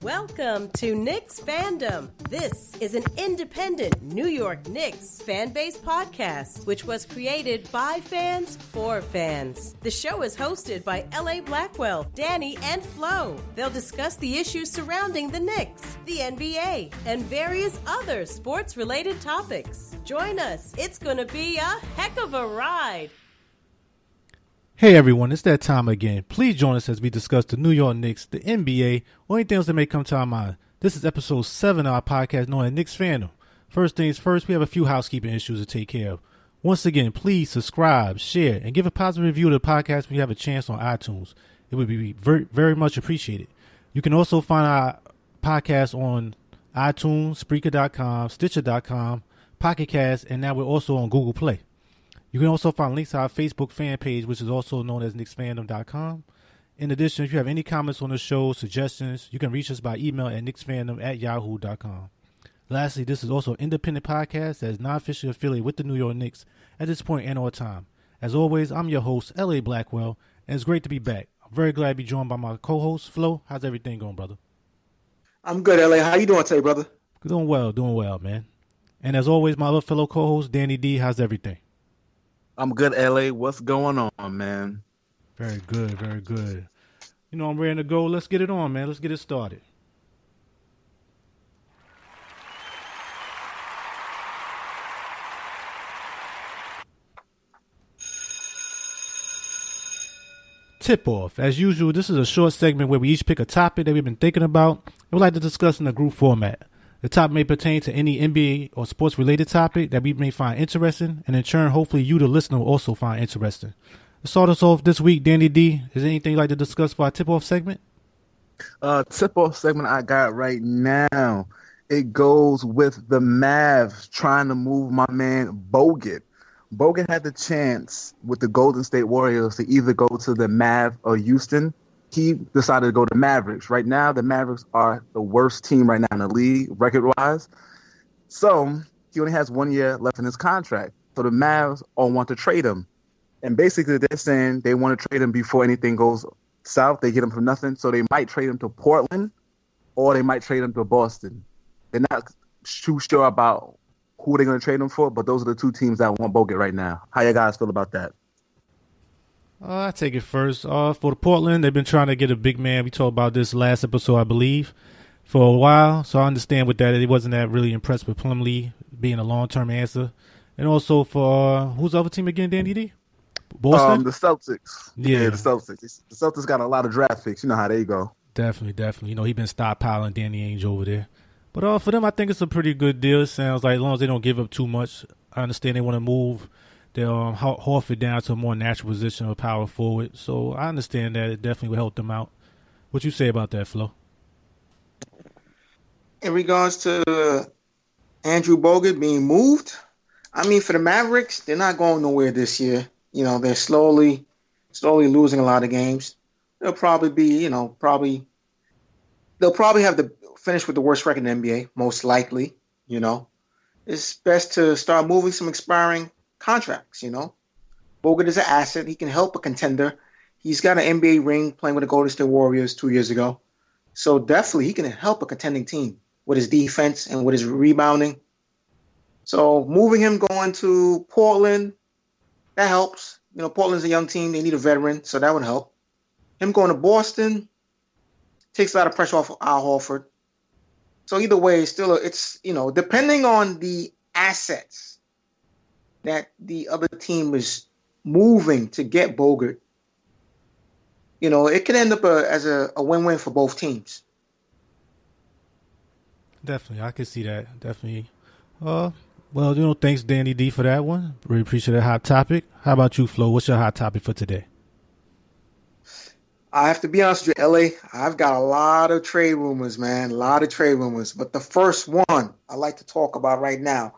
Welcome to Knicksfandom. This is an independent New York Knicks fan-based podcast, which was created by fans for fans. The show is hosted by Blackwell, Danny, and Flau. They'll discuss the issues surrounding the Knicks, the NBA, and various other sports-related topics. Join us. It's going to be a heck of a ride. Hey everyone, it's that time again. Please join us as we discuss the New York Knicks, the NBA, or anything else that may come to our mind. This is episode 7 of our podcast known as Knicksfandom. First things first, we have a few housekeeping issues to take care of. Once again, please subscribe, share, and give a positive review to the podcast when you have a chance on iTunes. It would be very, very much appreciated. You can also find our podcast on iTunes, Spreaker.com, Stitcher.com, Pocket Cast, and now we're also on Google Play. You can also find links to our Facebook fan page, which is also known as Knicksfandom.com. In addition, if you have any comments on the show, suggestions, you can reach us by email at knicksfandom@yahoo.com. Lastly, this is also an independent podcast that is not officially affiliated with the New York Knicks at this point and all time. As always, I'm your host, L.A. Blackwell, and it's great to be back. I'm very glad to be joined by my co-host, Flo. How's everything going, brother? I'm good, L.A. How you doing today, brother? Doing well, man. And as always, my other fellow co-host, Danny D. How's everything? I'm good, LA. What's going on, man? Very good, very good. You know, I'm ready to go. Let's get it on, man. Let's get it started. Tip-off. As usual, this is a short segment where we each pick a topic that we've been thinking about and would like to discuss in a group format. The topic may pertain to any NBA or sports-related topic that we may find interesting, and in turn, hopefully you, the listener, will also find interesting. To start us off this week, Danny D, is there anything you'd like to discuss for our tip-off segment? Tip-off segment I got right now. It goes with the Mavs trying to move my man Bogut. Bogut had the chance with the Golden State Warriors to either go to the Mavs or Houston. He decided to go to Mavericks. Right now, the Mavericks are the worst team right now in the league, record-wise. So he only has 1 year left in his contract. So the Mavs all want to trade him. And basically, they're saying they want to trade him before anything goes south. They get him for nothing. So they might trade him to Portland or they might trade him to Boston. They're not too sure about who they're going to trade him for, but those are the two teams that want Bogut right now. How you guys feel about that? I take it first. For the Portland, they've been trying to get a big man. We talked about this last episode, I believe, for a while. So I understand with that. He wasn't that really impressed with Plumlee being a long-term answer. And also for, who's the other team again, Danny D? Boston? The Celtics. Yeah, the Celtics. The Celtics got a lot of draft picks. You know how they go. Definitely. You know, he's been stockpiling Danny Ainge over there. But for them, I think it's a pretty good deal. It sounds like as long as they don't give up too much. I understand they want to move they'll Horford down to a more natural position of power forward. So I understand that it definitely will help them out. What you say about that, Flo? In regards to Andrew Bogut being moved, I mean, for the Mavericks, they're not going nowhere this year. You know, they're slowly losing a lot of games. They'll probably be, they'll probably have to finish with the worst record in the NBA, most likely. You know, it's best to start moving some expiring contracts, Bogut is an asset. He can help a contender. He's got an NBA ring playing with the Golden State Warriors 2 years ago. So definitely he can help a contending team with his defense and with his rebounding. So moving him going to Portland, that helps. Portland's a young team. They need a veteran, so that would help. Him going to Boston takes a lot of pressure off Al Horford. So either way, it's depending on the assets that the other team is moving to get Bogut, it can end up as a win-win for both teams. Definitely, I can see that. Definitely. Well, thanks, Danny D, for that one. Really appreciate that hot topic. How about you, Flo? What's your hot topic for today? I have to be honest with you, LA. I've got a lot of trade rumors, man. A lot of trade rumors. But the first one I like to talk about right now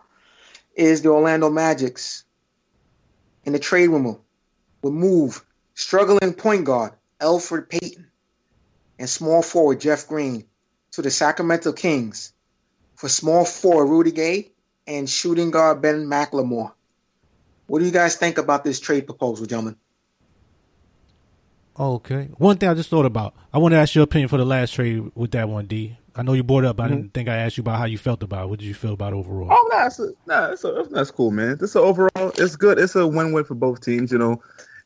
is the Orlando Magic's in the trade rumor will move struggling point guard Elfrid Payton and small forward Jeff Green to the Sacramento Kings for small forward Rudy Gay and shooting guard Ben McLemore. What do you guys think about this trade proposal, gentlemen? Okay. One thing I just thought about. I want to ask your opinion for the last trade with that one, D. I know you brought it up, but I didn't think I asked you about how you felt about it. What did you feel about it overall? Oh, that's cool, man. This overall, it's good. It's a win-win for both teams.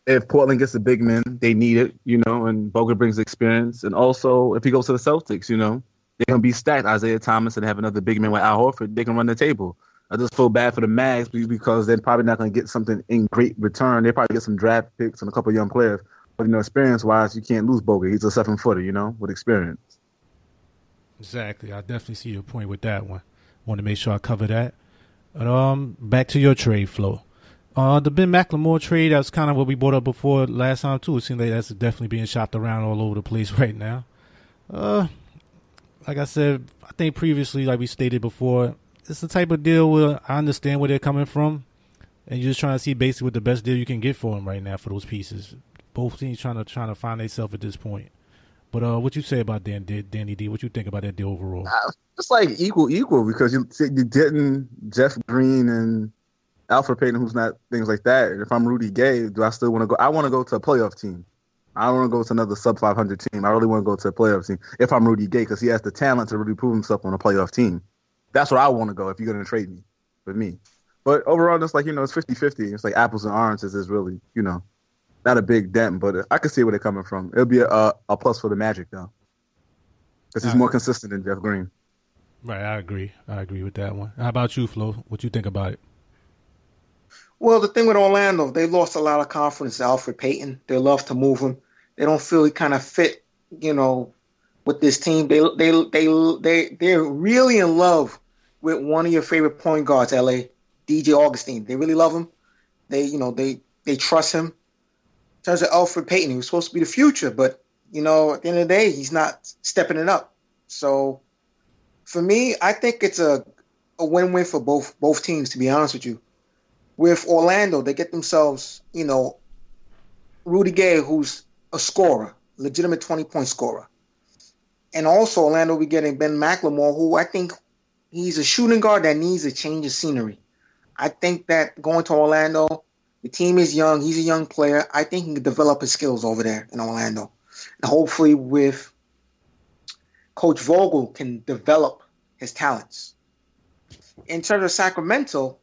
If Portland gets a big man, they need it. And Bogut brings experience, and also if he goes to the Celtics, they're gonna be stacked. Isaiah Thomas and have another big man with Al Horford. They can run the table. I just feel bad for the Mags because they're probably not gonna get something in great return. They probably get some draft picks and a couple of young players. But experience-wise, you can't lose Bogut. He's a 7-footer, with experience. Exactly. I definitely see your point with that one. Want to make sure I cover that. Back to your trade flow. The Ben McLemore trade, that's kind of what we brought up before last time too. It seems like that's definitely being shopped around all over the place right now. Like I said, I think previously, like we stated before, it's the type of deal where I understand where they're coming from, and you're just trying to see basically what the best deal you can get for them right now for those pieces. Both teams trying to find themselves at this point. But what you say about Danny D? What you think about that deal overall? It's like equal because you getting Jeff Green and Alfred Payton, who's not things like that. And if I'm Rudy Gay, do I still want to go? I want to go to a playoff team. I don't want to go to another sub 500 team. I really want to go to a playoff team if I'm Rudy Gay because he has the talent to really prove himself on a playoff team. That's where I want to go if you're going to trade me with me. But overall, it's like, it's 50-50. It's like apples and oranges is really, not a big dent, but I can see where they're coming from. It'll be a plus for the Magic, though, because he's more consistent than Jeff Green. Right, I agree. I agree with that one. How about you, Flo? What you think about it? Well, the thing with Orlando, they lost a lot of confidence to Alfred Payton. They love to move him. They don't feel he kind of fit, with this team. They're really in love with one of your favorite point guards, LA, DJ Augustine. They really love him. They trust him. In terms of Alfred Payton, he was supposed to be the future, but at the end of the day, he's not stepping it up. So for me, I think it's a win-win for both teams, to be honest with you. With Orlando, they get themselves, Rudy Gay, who's a scorer, legitimate 20-point scorer. And also Orlando, we're getting Ben McLemore, who I think he's a shooting guard that needs a change of scenery. I think that going to Orlando, the team is young. He's a young player. I think he can develop his skills over there in Orlando. And hopefully with Coach Vogel can develop his talents. In terms of Sacramento,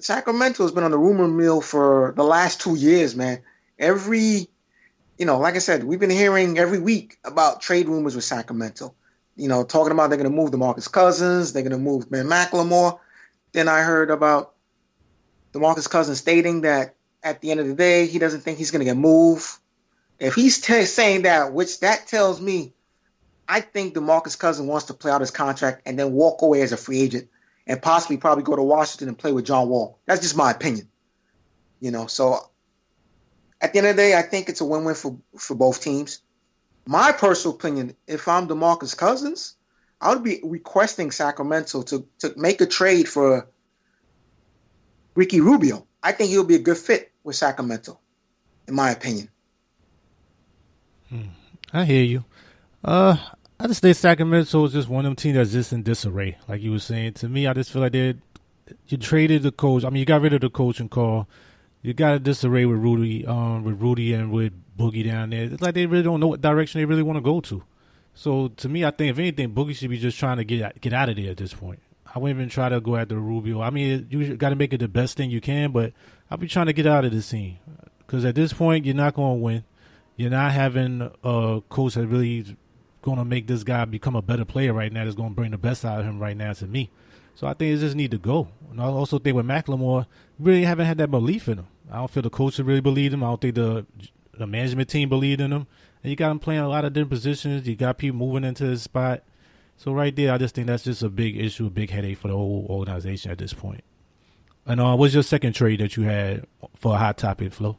Sacramento has been on the rumor mill for the last 2 years, man. Like I said, we've been hearing every week about trade rumors with Sacramento. Talking about they're going to move DeMarcus Cousins, they're going to move Ben McLemore. Then I heard about DeMarcus Cousins stating that at the end of the day, he doesn't think he's going to get moved. If he's saying that, which that tells me, I think DeMarcus Cousins wants to play out his contract and then walk away as a free agent and probably go to Washington and play with John Wall. That's just my opinion. So at the end of the day, I think it's a win-win for both teams. My personal opinion, if I'm DeMarcus Cousins, I would be requesting Sacramento to make a trade for Ricky Rubio. I think he'll be a good fit with Sacramento, in my opinion. I hear you. I just think Sacramento is just one of them teams that's just in disarray. Like you were saying, to me, I just feel like you traded the coach. You got rid of the coaching call. You got a disarray with Rudy and with Boogie down there. It's like they really don't know what direction they really want to go to. So to me, I think if anything, Boogie should be just trying to get out of there at this point. I wouldn't even try to go after Rubio. You got to make it the best thing you can, but I'll be trying to get out of this scene. Because at this point, you're not going to win. You're not having a coach that really is going to make this guy become a better player right now. That's going to bring the best out of him right now to me. So I think it just need to go. And I also think with McLemore, really haven't had that belief in him. I don't feel the coach really believed him. I don't think the management team believed in him. And you got him playing a lot of different positions. You got people moving into his spot. So right there, I just think that's just a big issue, a big headache for the whole organization at this point. And what's your second trade that you had for a hot topic, Flo?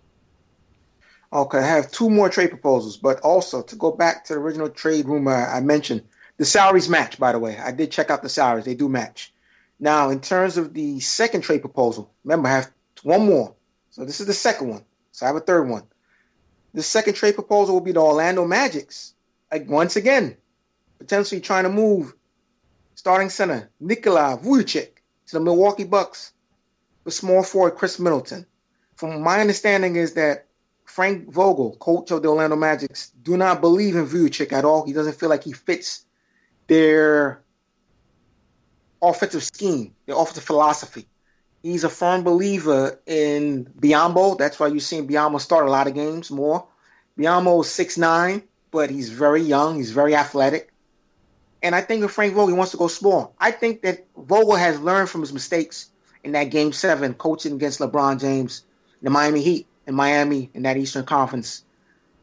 Okay, I have two more trade proposals, but also to go back to the original trade rumor I mentioned, the salaries match, by the way. I did check out the salaries. They do match. Now, in terms of the second trade proposal, remember, I have one more. So this is the second one. So I have a third one. The second trade proposal will be the Orlando Magics. Once again, potentially trying to move starting center Nikola Vucevic to the Milwaukee Bucks with small forward Chris Middleton. From my understanding is that Frank Vogel, coach of the Orlando Magic, do not believe in Vucevic at all. He doesn't feel like he fits their offensive scheme, their offensive philosophy. He's a firm believer in Biyombo. That's why you're seeing Biyombo start a lot of games more. Biyombo is 6'9", but he's very young. He's very athletic. And I think with Frank Vogel, he wants to go small. I think that Vogel has learned from his mistakes in that Game 7, coaching against LeBron James, the Miami Heat in Miami in that Eastern Conference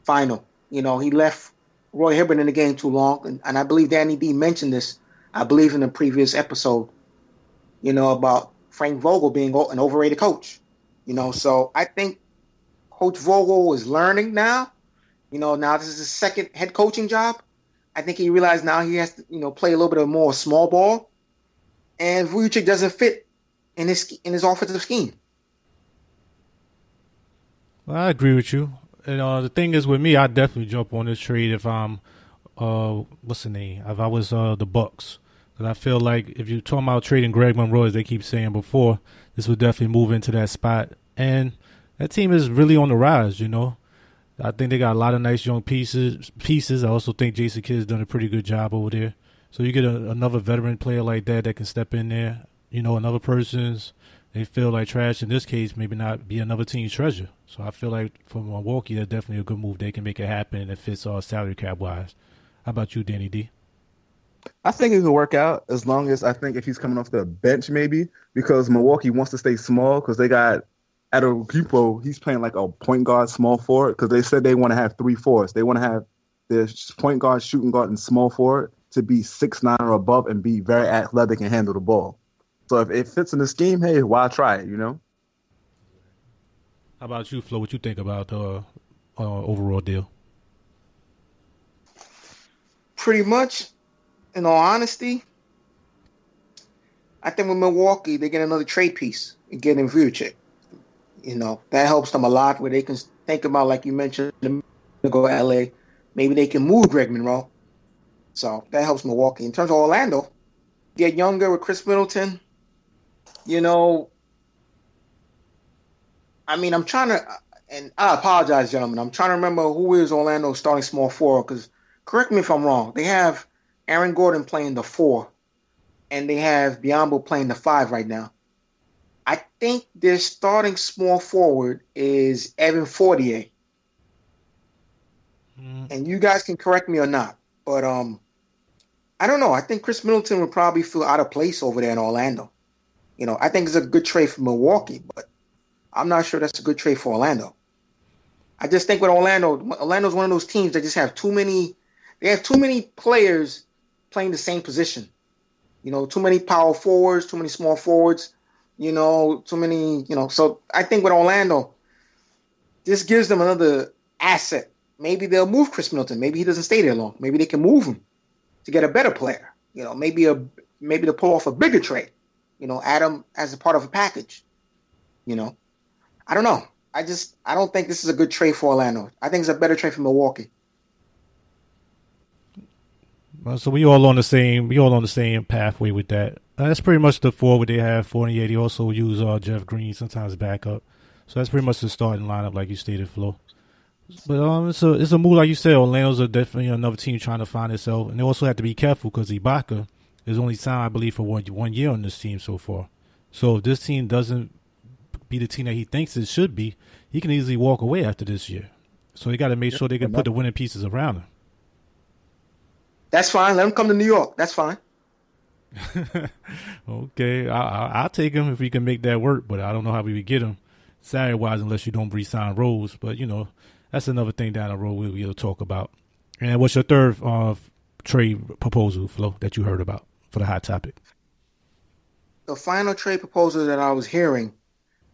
final. You know, he left Roy Hibbert in the game too long. And I believe Danny D mentioned this, I believe, in the previous episode, you know, about Frank Vogel being an overrated coach. You know, so I think Coach Vogel is learning now. You know, now this is his second head coaching job. I think he realized now he has to, you know, play a little bit of more small ball. And Vucevic doesn't fit in his offensive scheme. Well, I agree with you. And the thing is with me, I definitely jump on this trade if I'm, what's the name? If I was the Bucks. Because I feel like if you're talking about trading Greg Monroe, as they keep saying before, this would definitely move into that spot. And that team is really on the rise, you know. I think they got a lot of nice young pieces. I also think Jason Kidd's done a pretty good job over there. So you get another veteran player like that can step in there. You know, another person's, they feel like trash. In this case, maybe not be another team's treasure. So I feel like for Milwaukee, that's definitely a good move. They can make it happen and it fits salary cap wise. How about you, Danny D? I think it could work out as long as I think if he's coming off the bench maybe, because Milwaukee wants to stay small because they got Adetokounmpo, he's playing like a point guard, small forward, because they said they want to have 3 forwards. They want to have their point guard, shooting guard, and small forward to be 6'9" or above and be very athletic and handle the ball. So if it fits in the scheme, hey, why try it, you know? How about you, Flo? What you think about the overall deal? Pretty much, in all honesty, I think with Milwaukee, they get another trade piece and get in Vucevic. You know, that helps them a lot where they can think about, like you mentioned, to go to LA. Maybe they can move Greg Monroe. So that helps Milwaukee. In terms of Orlando, get younger with Chris Middleton. You know, I mean, I'm trying to, and I apologize, gentlemen. I'm trying to remember who is Orlando's starting small forward, because correct me if I'm wrong. They have Aaron Gordon playing the 4, and they have Biyombo playing the 5 right now. I think their starting small forward is Evan Fournier. And you guys can correct me or not. But I don't know. I think Chris Middleton would probably feel out of place over there in Orlando. You know, I think it's a good trade for Milwaukee, but I'm not sure that's a good trade for Orlando. I just think with Orlando's one of those teams that just have too many players playing the same position. You know, too many power forwards, too many small forwards. You know, too many, you know. So I think with Orlando, this gives them another asset. Maybe they'll move Chris Middleton. Maybe he doesn't stay there long. Maybe they can move him to get a better player. You know, maybe to pull off a bigger trade. You know, add him as a part of a package. You know, I don't know. I don't think this is a good trade for Orlando. I think it's a better trade for Milwaukee. Well, so we all on the same pathway with that. That's pretty much the forward they have. Fournier. They also use Jeff Green sometimes backup. So that's pretty much the starting lineup, like you stated, Flo. But it's a move, like you said. Orlando's definitely another team trying to find itself, and they also have to be careful because Ibaka is only signed, I believe, for 1 year on this team so far. So if this team doesn't be the team that he thinks it should be, he can easily walk away after this year. So they got to make sure they can put the winning pieces around him. That's fine. Let him come to New York. That's fine. Okay, I'll take him if we can make that work, but I don't know how we would get him salary-wise unless you don't re-sign Rose. But, you know, that's another thing down the road we'll talk about. And what's your third trade proposal, Flo, that you heard about for the hot topic? The final trade proposal that I was hearing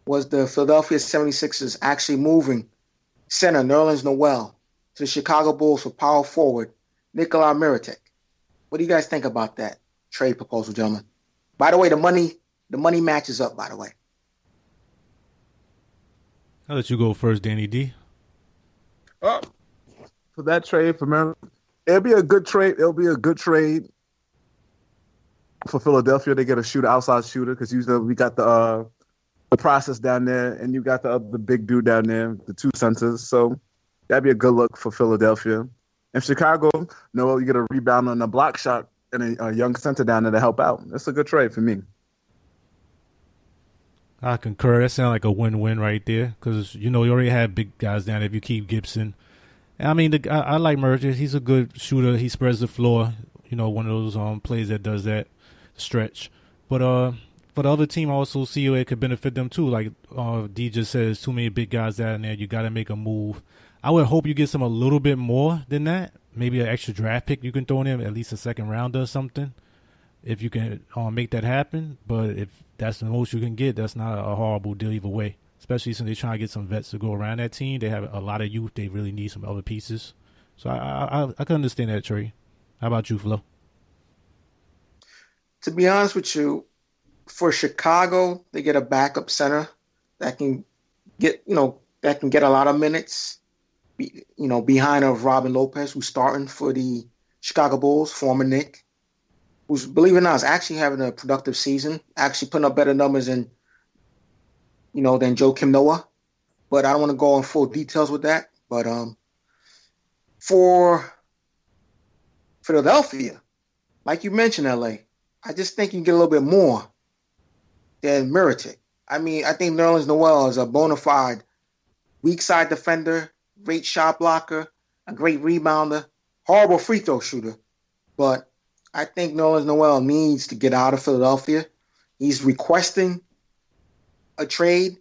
was the Philadelphia 76ers actually moving center Nerlens Noel to the Chicago Bulls for power forward Nikola Mirotic. What do you guys think about that trade proposal, gentlemen? By the way, the money matches up, by the way. I'll let you go first, Danny D. For that trade, for Maryland, it'll be a good trade. It'll be a good trade for Philadelphia. They get a outside shooter, because usually we got the the process down there, and you got the other big dude down there, the two centers. So that'd be a good look for Philadelphia. And Chicago, you get a rebound on a block shot and a young center down there to help out. That's a good trade for me. I concur. That sounds like a win-win right there because, you already have big guys down there if you keep Gibson. I mean, I like Merger. He's a good shooter. He spreads the floor. One of those plays that does that stretch. But for the other team, I also see it could benefit them too. Like D just says, too many big guys down there. You got to make a move. I would hope you get some a little bit more than that. Maybe an extra draft pick you can throw in there, at least a second rounder or something, if you can make that happen. But if that's the most you can get, that's not a horrible deal either way. Especially since they're trying to get some vets to go around that team. They have a lot of youth. They really need some other pieces. So I can understand that trade. How about you, Flo? To be honest with you, for Chicago, they get a backup center that can get a lot of minutes. Behind of Robin Lopez, who's starting for the Chicago Bulls, former Knick, who's, believe it or not, is actually having a productive season, actually putting up better numbers than Joakim Noah. But I don't want to go in full details with that. But for Philadelphia, like you mentioned, LA, I just think you can get a little bit more than Mirotic. I mean, I think Nerlens Noel is a bona fide weak side defender, great shot blocker, a great rebounder, horrible free throw shooter. But I think Nerlens Noel needs to get out of Philadelphia. He's requesting a trade.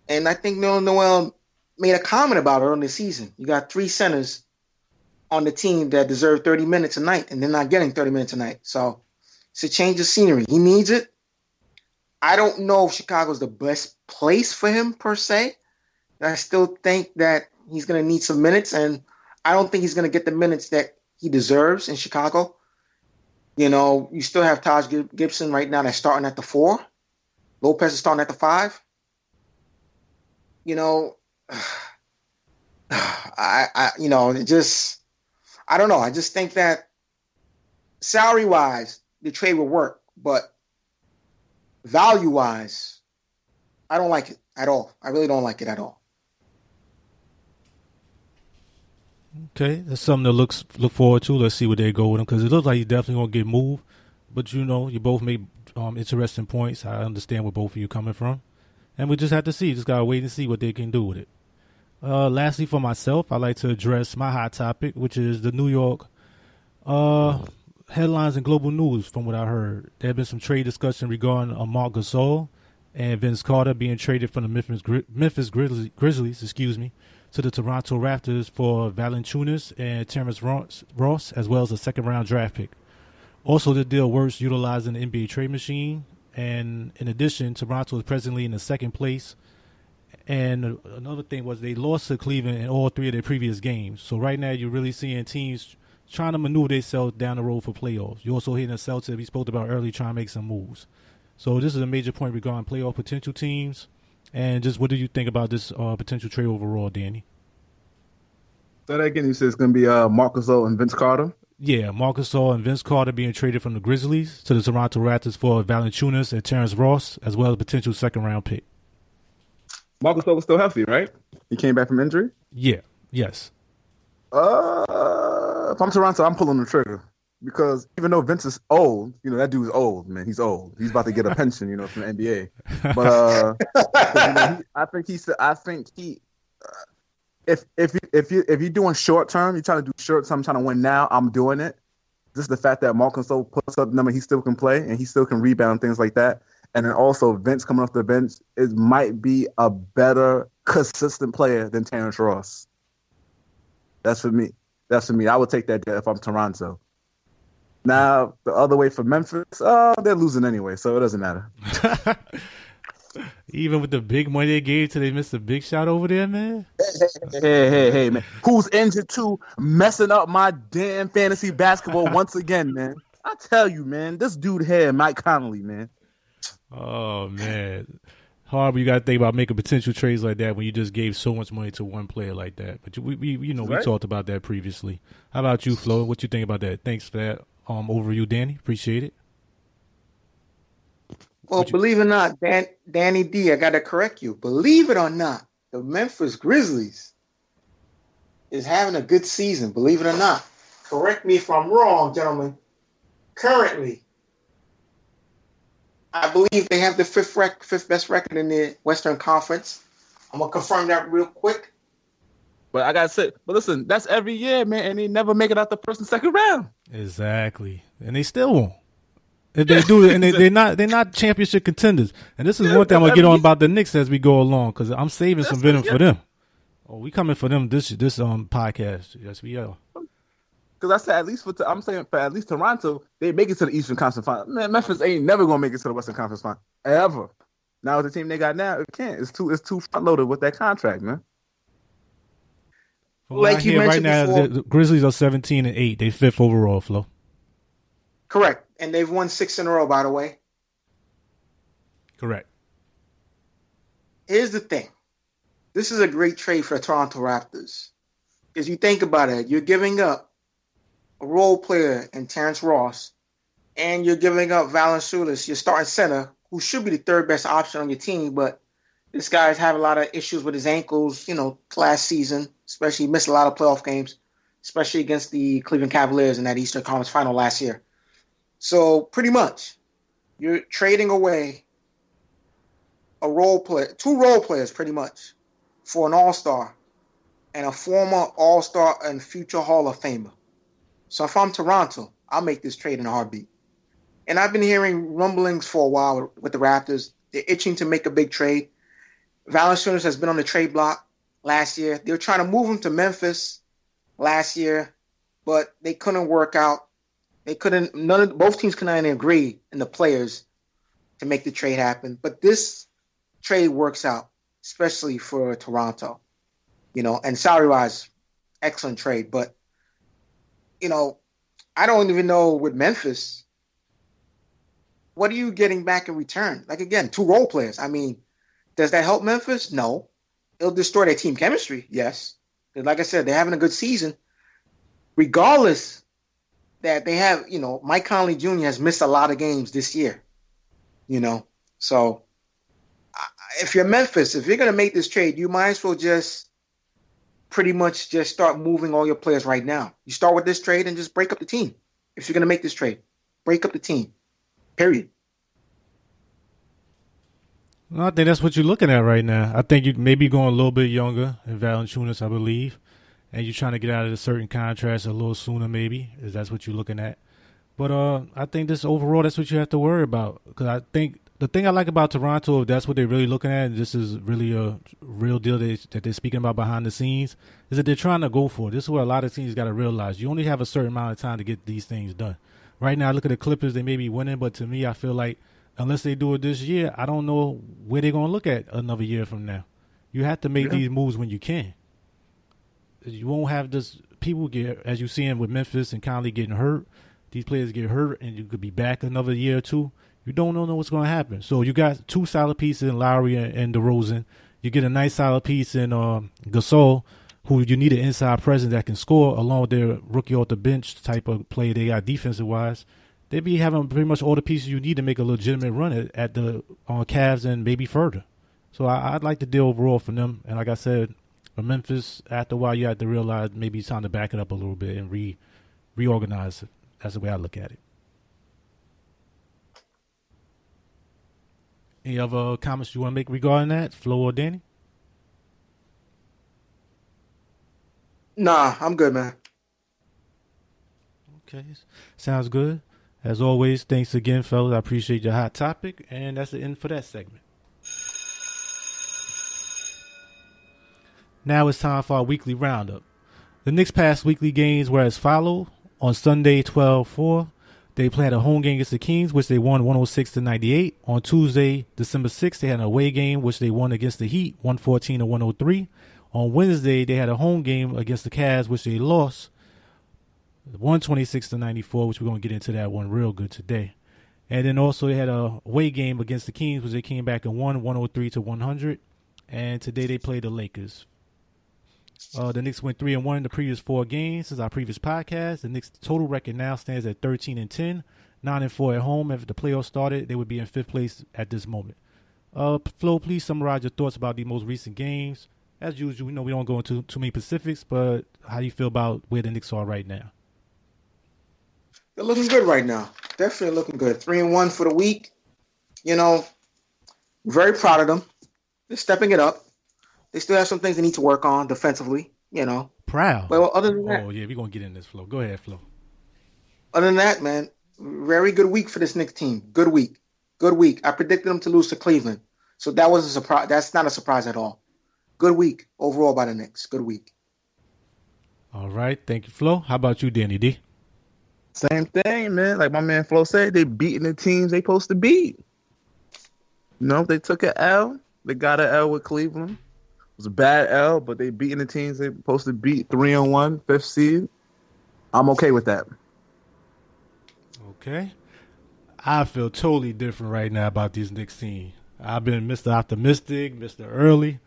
And I think Nerlens Noel made a comment about it early in the season. You got 3 centers on the team that deserve 30 minutes a night, and they're not getting 30 minutes a night. So it's a change of scenery. He needs it. I don't know if Chicago's the best place for him, per se. I still think that he's going to need some minutes, and I don't think he's going to get the minutes that he deserves in Chicago. You still have Taj Gibson right now that's starting at the 4. Lopez is starting at the 5. I don't know. I just think that salary-wise, the trade will work, but value-wise, I don't like it at all. I really don't like it at all. Okay, that's something to look forward to. Let's see where they go with him because it looks like he's definitely going to get moved. But, you both made interesting points. I understand where both of you coming from. And we just have to see. Just got to wait and see what they can do with it. Lastly, for myself, I'd like to address my hot topic, which is the New York headlines and global news. From what I heard, there have been some trade discussion regarding Marc Gasol and Vince Carter being traded from the Memphis Grizzlies, to the Toronto Raptors for Valanciunas and Terrence Ross, as well as a second-round draft pick. Also, the deal works utilizing the NBA trade machine. And in addition, Toronto is presently in the second place. And another thing was they lost to Cleveland in all 3 of their previous games. So right now you're really seeing teams trying to maneuver themselves down the road for playoffs. You're also hearing the Celtics we spoke about earlier trying to make some moves. So this is a major point regarding playoff potential teams. And just what do you think about this potential trade overall, Danny? So that again, you said it's going to be Marc Gasol and Vince Carter? Yeah, Marc Gasol and Vince Carter being traded from the Grizzlies to the Toronto Raptors for Valanciunas and Terrence Ross, as well as a potential second-round pick. Marc Gasol was still healthy, right? He came back from injury? Yeah, yes. If I'm Toronto, I'm pulling the trigger. Because even though Vince is old, that dude's old, man. He's old. He's about to get a pension, from the NBA. But if you're doing short term, you're trying to do short term, trying to win now, I'm doing it. Just the fact that Marc Gasol puts up the number, he still can play and he still can rebound, things like that. And then also Vince coming off the bench, it might be a better consistent player than Terrence Ross. That's for me. I would take that if I'm Toronto. Now, the other way for Memphis, they're losing anyway, so it doesn't matter. Even with the big money they gave they missed a big shot over there, man. Hey, man. Who's injured too, messing up my damn fantasy basketball once again, man. I tell you, man, this dude here, Mike Conley, man. Oh, man. Horrible you got to think about making potential trades like that when you just gave so much money to one player like that. But we talked about that previously. How about you, Flo? What you think about that? Thanks for that overview, Danny. Appreciate it. Well, believe it or not, Danny D, I got to correct you. Believe it or not, the Memphis Grizzlies is having a good season. Believe it or not. Correct me if I'm wrong, gentlemen. Currently, I believe they have the fifth best record in the Western Conference. I'm gonna confirm that real quick. But I gotta say, but listen, that's every year, man, and they never make it out the first and second round. Exactly, and they still won't. If they do it, and they're not championship contenders. And this is one thing I'm gonna get on about the Knicks as we go along, because I'm saving some venom for them. Oh, we coming for them this podcast. Yes, we are. Because I said at least I'm saying for at least Toronto, they make it to the Eastern Conference Final. Man, Memphis ain't never gonna make it to the Western Conference Final ever. Now with the team they got now, it can't. It's too front loaded with that contract, man. Like you mentioned right now, before, the Grizzlies are 17-8. They 5th overall, Flo. Correct. And they've won 6 in a row, by the way. Correct. Here's the thing. This is a great trade for the Toronto Raptors. Because you think about it, you're giving up a role player in Terrence Ross, and you're giving up Valanciunas, your starting center, who should be the third best option on your team, but this guy's having a lot of issues with his ankles, last season, especially missed a lot of playoff games, especially against the Cleveland Cavaliers in that Eastern Conference Final last year. So pretty much, you're trading away two role players pretty much, for an all-star and a former all-star and future Hall of Famer. So if I'm Toronto, I'll make this trade in a heartbeat. And I've been hearing rumblings for a while with the Raptors. They're itching to make a big trade. Valanciunas has been on the trade block last year. They were trying to move him to Memphis last year, but they couldn't work out. Both teams couldn't agree in the players to make the trade happen. But this trade works out, especially for Toronto. And salary-wise, excellent trade. But, I don't even know with Memphis, what are you getting back in return? Like, again, 2 role players. I mean, does that help Memphis? No. It'll destroy their team chemistry, yes. Like I said, they're having a good season. Regardless that they have, Mike Conley Jr. has missed a lot of games this year. So if you're Memphis, if you're going to make this trade, you might as well just pretty much just start moving all your players right now. You start with this trade and just break up the team. If you're going to make this trade, break up the team. Period. Well, I think that's what you're looking at right now. I think you maybe going a little bit younger in Valanciunas, I believe, and you're trying to get out of the certain contracts a little sooner, maybe, if that's what you're looking at. But I think this overall, that's what you have to worry about. Because I think the thing I like about Toronto, if that's what they're really looking at, and this is really a real deal that they're speaking about behind the scenes, is that they're trying to go for it. This is what a lot of teams got to realize. You only have a certain amount of time to get these things done. Right now, look at the Clippers. They may be winning, but to me, I feel like unless they do it this year, I don't know where they're going to look at another year from now. You have to make these moves when you can. You won't have this people get, as you see him with Memphis and Conley getting hurt. These players get hurt, and you could be back another year or two. You don't know what's going to happen. So you got 2 solid pieces in Lowry and DeRozan. You get a nice solid piece in Gasol, who you need an inside presence that can score, along with their rookie off the bench type of play they got defensive-wise. They be having pretty much all the pieces you need to make a legitimate run at the Cavs and maybe further. So I'd like the deal overall for them. And like I said, for Memphis, after a while, you have to realize maybe it's time to back it up a little bit and reorganize it. That's the way I look at it. Any other comments you want to make regarding that, Flo or Danny? Nah, I'm good, man. Okay, sounds good. As always, thanks again, fellas. I appreciate your hot topic, and that's the end for that segment. Now it's time for our weekly roundup. The Knicks' past weekly games were as follows. On Sunday, 12-4, they played a home game against the Kings, which they won 106-98. On Tuesday, December 6th, they had an away game, which they won against the Heat, 114-103. On Wednesday, they had a home game against the Cavs, which they lost, 126-94, which we're going to get into that one real good today. And then also they had a away game against the Kings, which they came back and won 103-100. And today they played the Lakers. The Knicks went 3-1 in the previous 4 games since our previous podcast. The Knicks' total record now stands at 13-10. 9-4 at home. If the playoffs started, they would be in 5th place at this moment. Flo, please summarize your thoughts about the most recent games. As usual, we don't go into too many specifics, but how do you feel about where the Knicks are right now? They're looking good right now. Definitely looking good. 3-1 for the week. Very proud of them. They're stepping it up. They still have some things they need to work on defensively, Proud. Well, other than that. Oh, yeah, we're going to get in this, Flo. Go ahead, Flo. Other than that, man, very good week for this Knicks team. Good week. Good week. I predicted them to lose to Cleveland. So that was a surprise. That's not a surprise at all. Good week overall by the Knicks. Good week. All right. Thank you, Flo. How about you, Danny D? Same thing, man. Like my man Flo said, they beating the teams they supposed to beat. They took an L. They got an L with Cleveland. It was a bad L, but they beating the teams they supposed to beat. 3-1, 5th seed. I'm okay with that. Okay. I feel totally different right now about these Knicks team. I've been Mr. Optimistic, Mr. Early.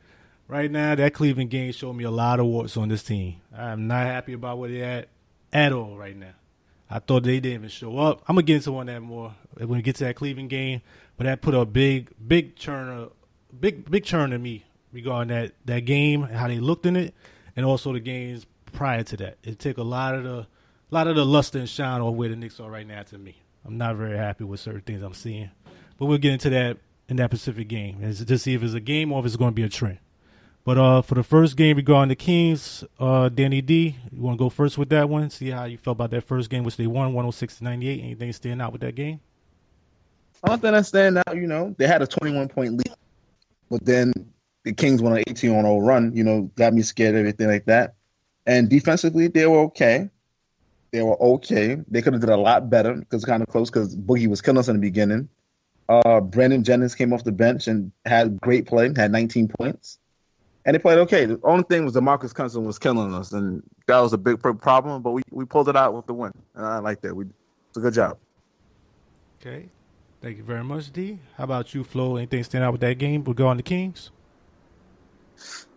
Right now, that Cleveland game showed me a lot of warts on this team. I'm not happy about where they're at all right now. I thought they didn't even show up. I'm going to get into one that more when we get to that Cleveland game, but that put a big churn in me regarding that game, how they looked in it, and also the games prior to that. It took a lot of the luster and shine off where the Knicks are right now to me. I'm not very happy with certain things I'm seeing. But we'll get into that in that Pacific game and to see if it's a game or if it's going to be a trend. But for the first game regarding the Kings, Danny D, you want to go first with that one? See how you felt about that first game, which they won 106-98. Anything stand out with that game? Only thing that stand out, they had a 21-point lead. But then the Kings went on an 18-0 run, got me scared, everything like that. And defensively, they were okay. They could have did a lot better because it's kind of close because Boogie was killing us in the beginning. Brandon Jennings came off the bench and had great play, had 19 points. And they played okay. The only thing was DeMarcus Cousins was killing us, and that was a big problem, but we pulled it out with the win. And I like that. It's a good job. Okay. Thank you very much, D. How about you, Flo? Anything stand out with that game regarding the Kings?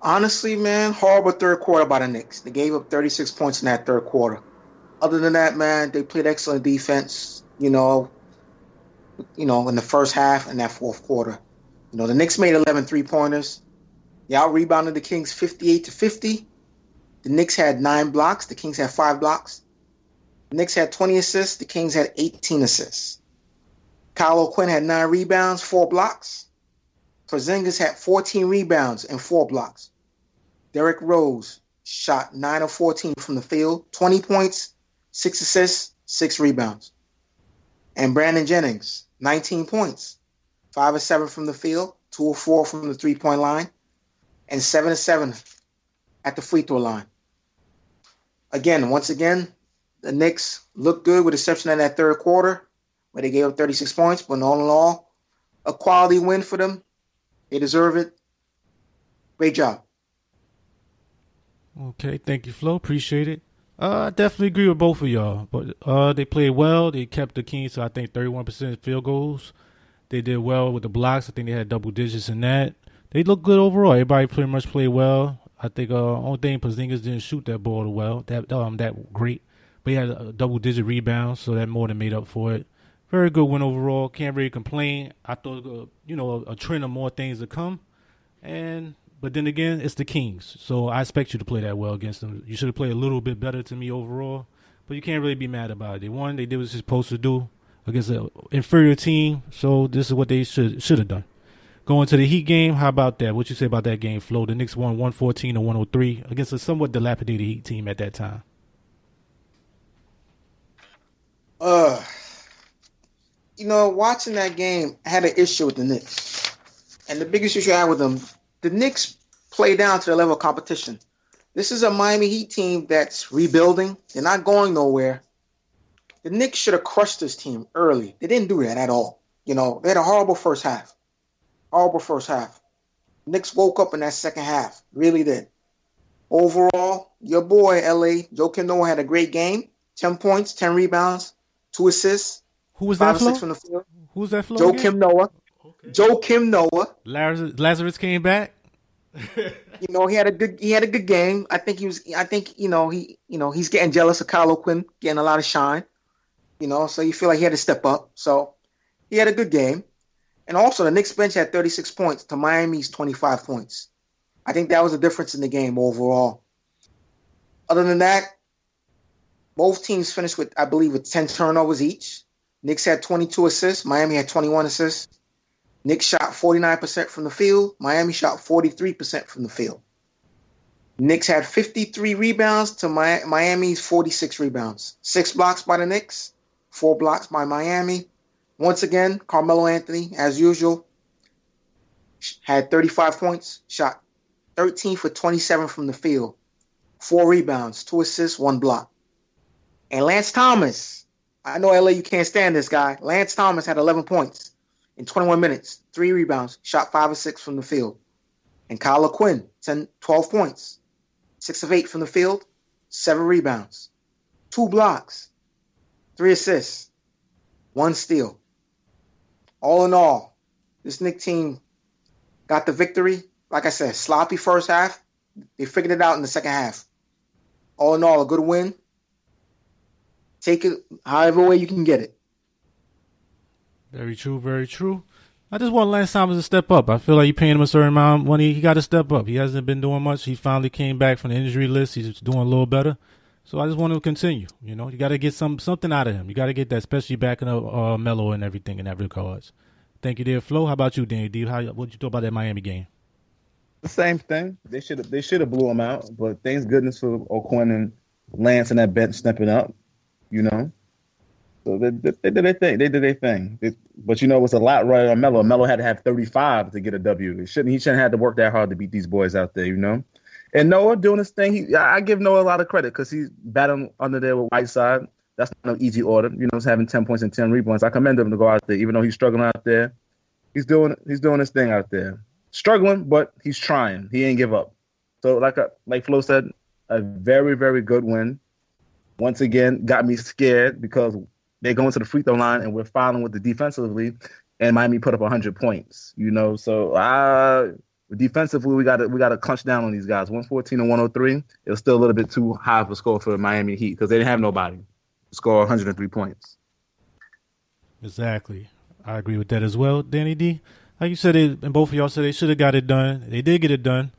Honestly, man, horrible third quarter by the Knicks. They gave up 36 points in that third quarter. Other than that, man, they played excellent defense, in the first half and that fourth quarter. The Knicks made 11 3-pointers. They out-rebounded the Kings 58-50. The Knicks had 9 blocks. The Kings had 5 blocks. The Knicks had 20 assists. The Kings had 18 assists. Kyle O'Quinn had 9 rebounds, 4 blocks. Porzingis had 14 rebounds and 4 blocks. Derrick Rose shot 9 of 14 from the field, 20 points, 6 assists, 6 rebounds. And Brandon Jennings, 19 points, 5 of 7 from the field, 2 of 4 from the three-point line, and 7 of 7 at the free throw line. Once again, the Knicks looked good with the exception of that third quarter where they gave up 36 points, but all in all, a quality win for them. They deserve it. Great job. Okay, thank you, Flo. Appreciate it. I definitely agree with both of y'all. But they played well. They kept the Kings to, I think, 31% field goals. They did well with the blocks. I think they had double digits in that. They looked good overall. Everybody pretty much played well. I think only thing Porzingis didn't shoot that ball well, that great. But he had a double-digit rebound, so that more than made up for it. Very good win overall. Can't really complain. I thought, a trend of more things to come. But then again, it's the Kings, so I expect you to play that well against them. You should have played a little bit better to me overall, but you can't really be mad about it. They won. They did what they're supposed to do against an inferior team, so this is what they should have done. Going to the Heat game, how about that? What you say about that game, Flo? The Knicks won 114-103 against a somewhat dilapidated Heat team at that time. Watching that game, I had an issue with the Knicks. And the biggest issue I had with them, the Knicks play down to the level of competition. This is a Miami Heat team that's rebuilding. They're not going nowhere. The Knicks should have crushed this team early. They didn't do that at all. They had a horrible first half. Knicks woke up in that second half. Really did. Overall, your boy, L.A., Joakim Noah had a great game. 10 points, 10 rebounds, 2 assists. Who was that, Flo? 6 from the field. Who was that, Flo? Joakim Noah. Okay. Joakim Noah. Lazarus came back. He had a good game. I think he's getting jealous of Kyle O'Quinn getting a lot of shine. So you feel like he had to step up. So he had a good game. And also, the Knicks bench had 36 points to Miami's 25 points. I think that was a difference in the game overall. Other than that, both teams finished with 10 turnovers each. Knicks had 22 assists. Miami had 21 assists. Knicks shot 49% from the field. Miami shot 43% from the field. Knicks had 53 rebounds to Miami's 46 rebounds. 6 blocks by the Knicks, 4 blocks by Miami. Once again, Carmelo Anthony, as usual, had 35 points, shot 13 for 27 from the field, 4 rebounds, 2 assists, 1 block. And Lance Thomas, I know LA, you can't stand this guy. Lance Thomas had 11 points in 21 minutes, 3 rebounds, shot 5 of 6 from the field. And Kyle O'Quinn, 12 points, 6 of 8 from the field, 7 rebounds, 2 blocks, 3 assists, 1 steal. All in all, this Knicks team got the victory. Like I said, sloppy first half. They figured it out in the second half. All in all, a good win. Take it however way you can get it. Very true, very true. I just want Lance Thomas to step up. I feel like you're paying him a certain amount of money. He got to step up. He hasn't been doing much. He finally came back from the injury list. He's doing a little better. So I just want him to continue. You got to get something out of him. You got to get that, especially backing up Melo and everything in that regards. Thank you there, Flo. How about you, Danny D? What you thought about that Miami game? The same thing. They should have blew him out, but thanks goodness for O'Quinn and Lance and that bench stepping up. So they did their thing. They did their thing. But it was a lot right on Melo. Melo had to have 35 to get a W. He shouldn't have to work that hard to beat these boys out there. And Noah doing his thing. I give Noah a lot of credit because he's battling under there with Whiteside. That's not an easy order. He's having 10 points and 10 rebounds. I commend him to go out there, even though he's struggling out there. He's doing his thing out there. Struggling, but he's trying. He ain't give up. So like Flo said, a very, very good win. Once again, got me scared because they're going to the free throw line and we're fouling with the defensively, and Miami put up 100 points. So defensively we got to clutch down on these guys. 114 and 103. It was still a little bit too high of a score for the Miami Heat because they didn't have nobody to score 103 points. Exactly. I agree with that as well, Danny D. Like you said, and both of y'all said they should have got it done. They did get it done.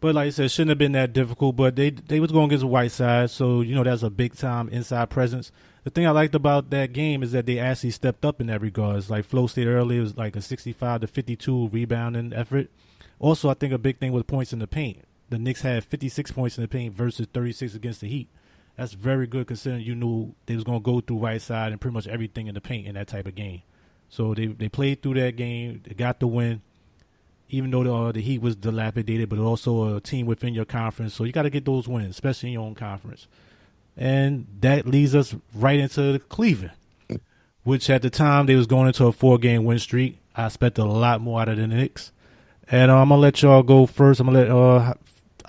But like I said, it shouldn't have been that difficult. But they was going against Whiteside, so that's a big time inside presence. The thing I liked about that game is that they actually stepped up in that regards. Like Flo stated earlier, it was like a 65 to 52 rebounding effort. Also, I think a big thing was points in the paint. The Knicks had 56 points in the paint versus 36 against the Heat. That's very good considering you knew they was going to go through Whiteside and pretty much everything in the paint in that type of game. So they played through that game. They got the win. Even though the Heat was dilapidated, but also a team within your conference. So you got to get those wins, especially in your own conference. And that leads us right into Cleveland, which at the time they was going into a 4-game win streak. I expected a lot more out of the Knicks. And I'm gonna let y'all go first. I'm gonna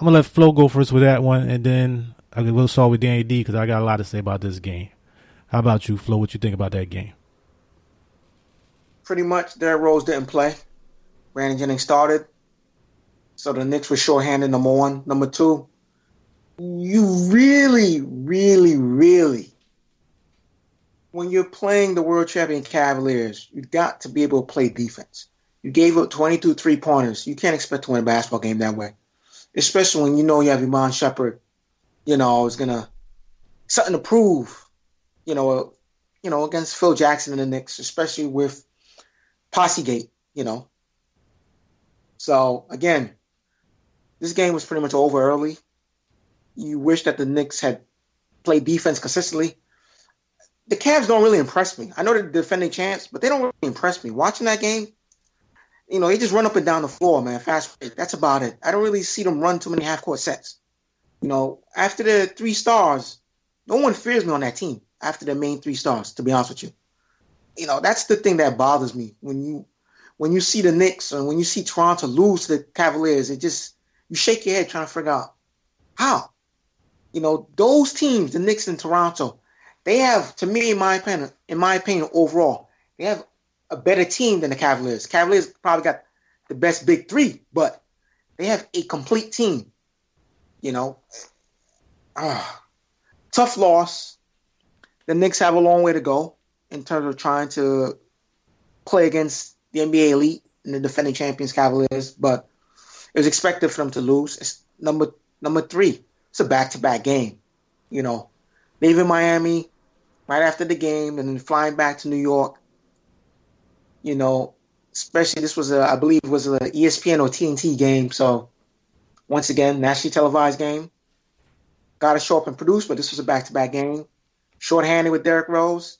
let Flo go first with that one, and then we'll start with Danny D because I got a lot to say about this game. How about you, Flo? What you think about that game? Pretty much, Derrick Rose didn't play. Brandon Jennings started. So the Knicks were shorthanded, number one. Number two, you really, really, really, when you're playing the world champion Cavaliers, you've got to be able to play defense. You gave up 22 3-pointers. You can't expect to win a basketball game that way, especially when you have Iman Shumpert, is gonna something to prove, against Phil Jackson and the Knicks, especially with Possegate, So again, this game was pretty much over early. You wish that the Knicks had played defense consistently. The Cavs don't really impress me. I know they're the defending champs, but they don't really impress me. Watching that game, they just run up and down the floor, man, fast break. That's about it. I don't really see them run too many half-court sets. After the 3 stars, no one fears me on that team after the main 3 stars, to be honest with you. That's the thing that bothers me. When you see the Knicks and when you see Toronto lose to the Cavaliers, you shake your head trying to figure out how. Those teams, the Knicks and Toronto, they have, to me, in my opinion, overall, they have a better team than the Cavaliers. Cavaliers probably got the best big 3, but they have a complete team. Tough loss. the Knicks have a long way to go in terms of trying to play against the NBA elite and the defending champions Cavaliers, but it was expected for them to lose. It's number 3. It's a back-to-back game. You know, leaving Miami right after the game and then flying back to New York. You know, especially this was I believe it was an ESPN or TNT game. So once again, nationally televised game. Got to show up and produce, but this was a back-to-back game. Shorthanded with Derrick Rose.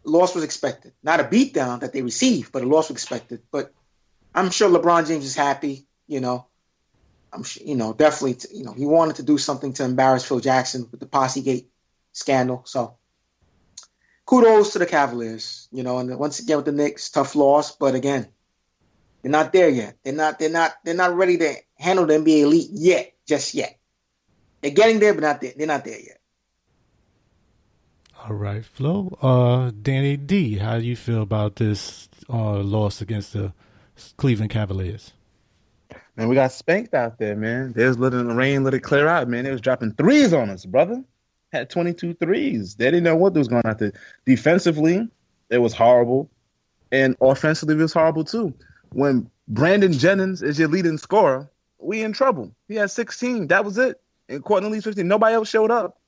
Loss was expected. Not a beatdown that they received, but a loss was expected. But I'm sure LeBron James is happy. You know, I'm sure, definitely, he wanted to do something to embarrass Phil Jackson with the Posse-Gate scandal. So kudos to the Cavaliers, and once again with the Knicks, tough loss, but again, they're not there yet. They're not ready to handle the NBA elite yet, just yet. They're getting there, but not there. They're not there yet. All right, Flo. Danny D, how do you feel about this loss against the Cleveland Cavaliers? Man, we got spanked out there, man. They was letting the rain let it clear out, man. They was dropping threes on us, brother. Had 22 threes. They didn't know what was going on out there. Defensively, it was horrible. And offensively, it was horrible, too. When Brandon Jennings is your leading scorer, we in trouble. He had 16. That was it. And Courtney Lee's 15. Nobody else showed up.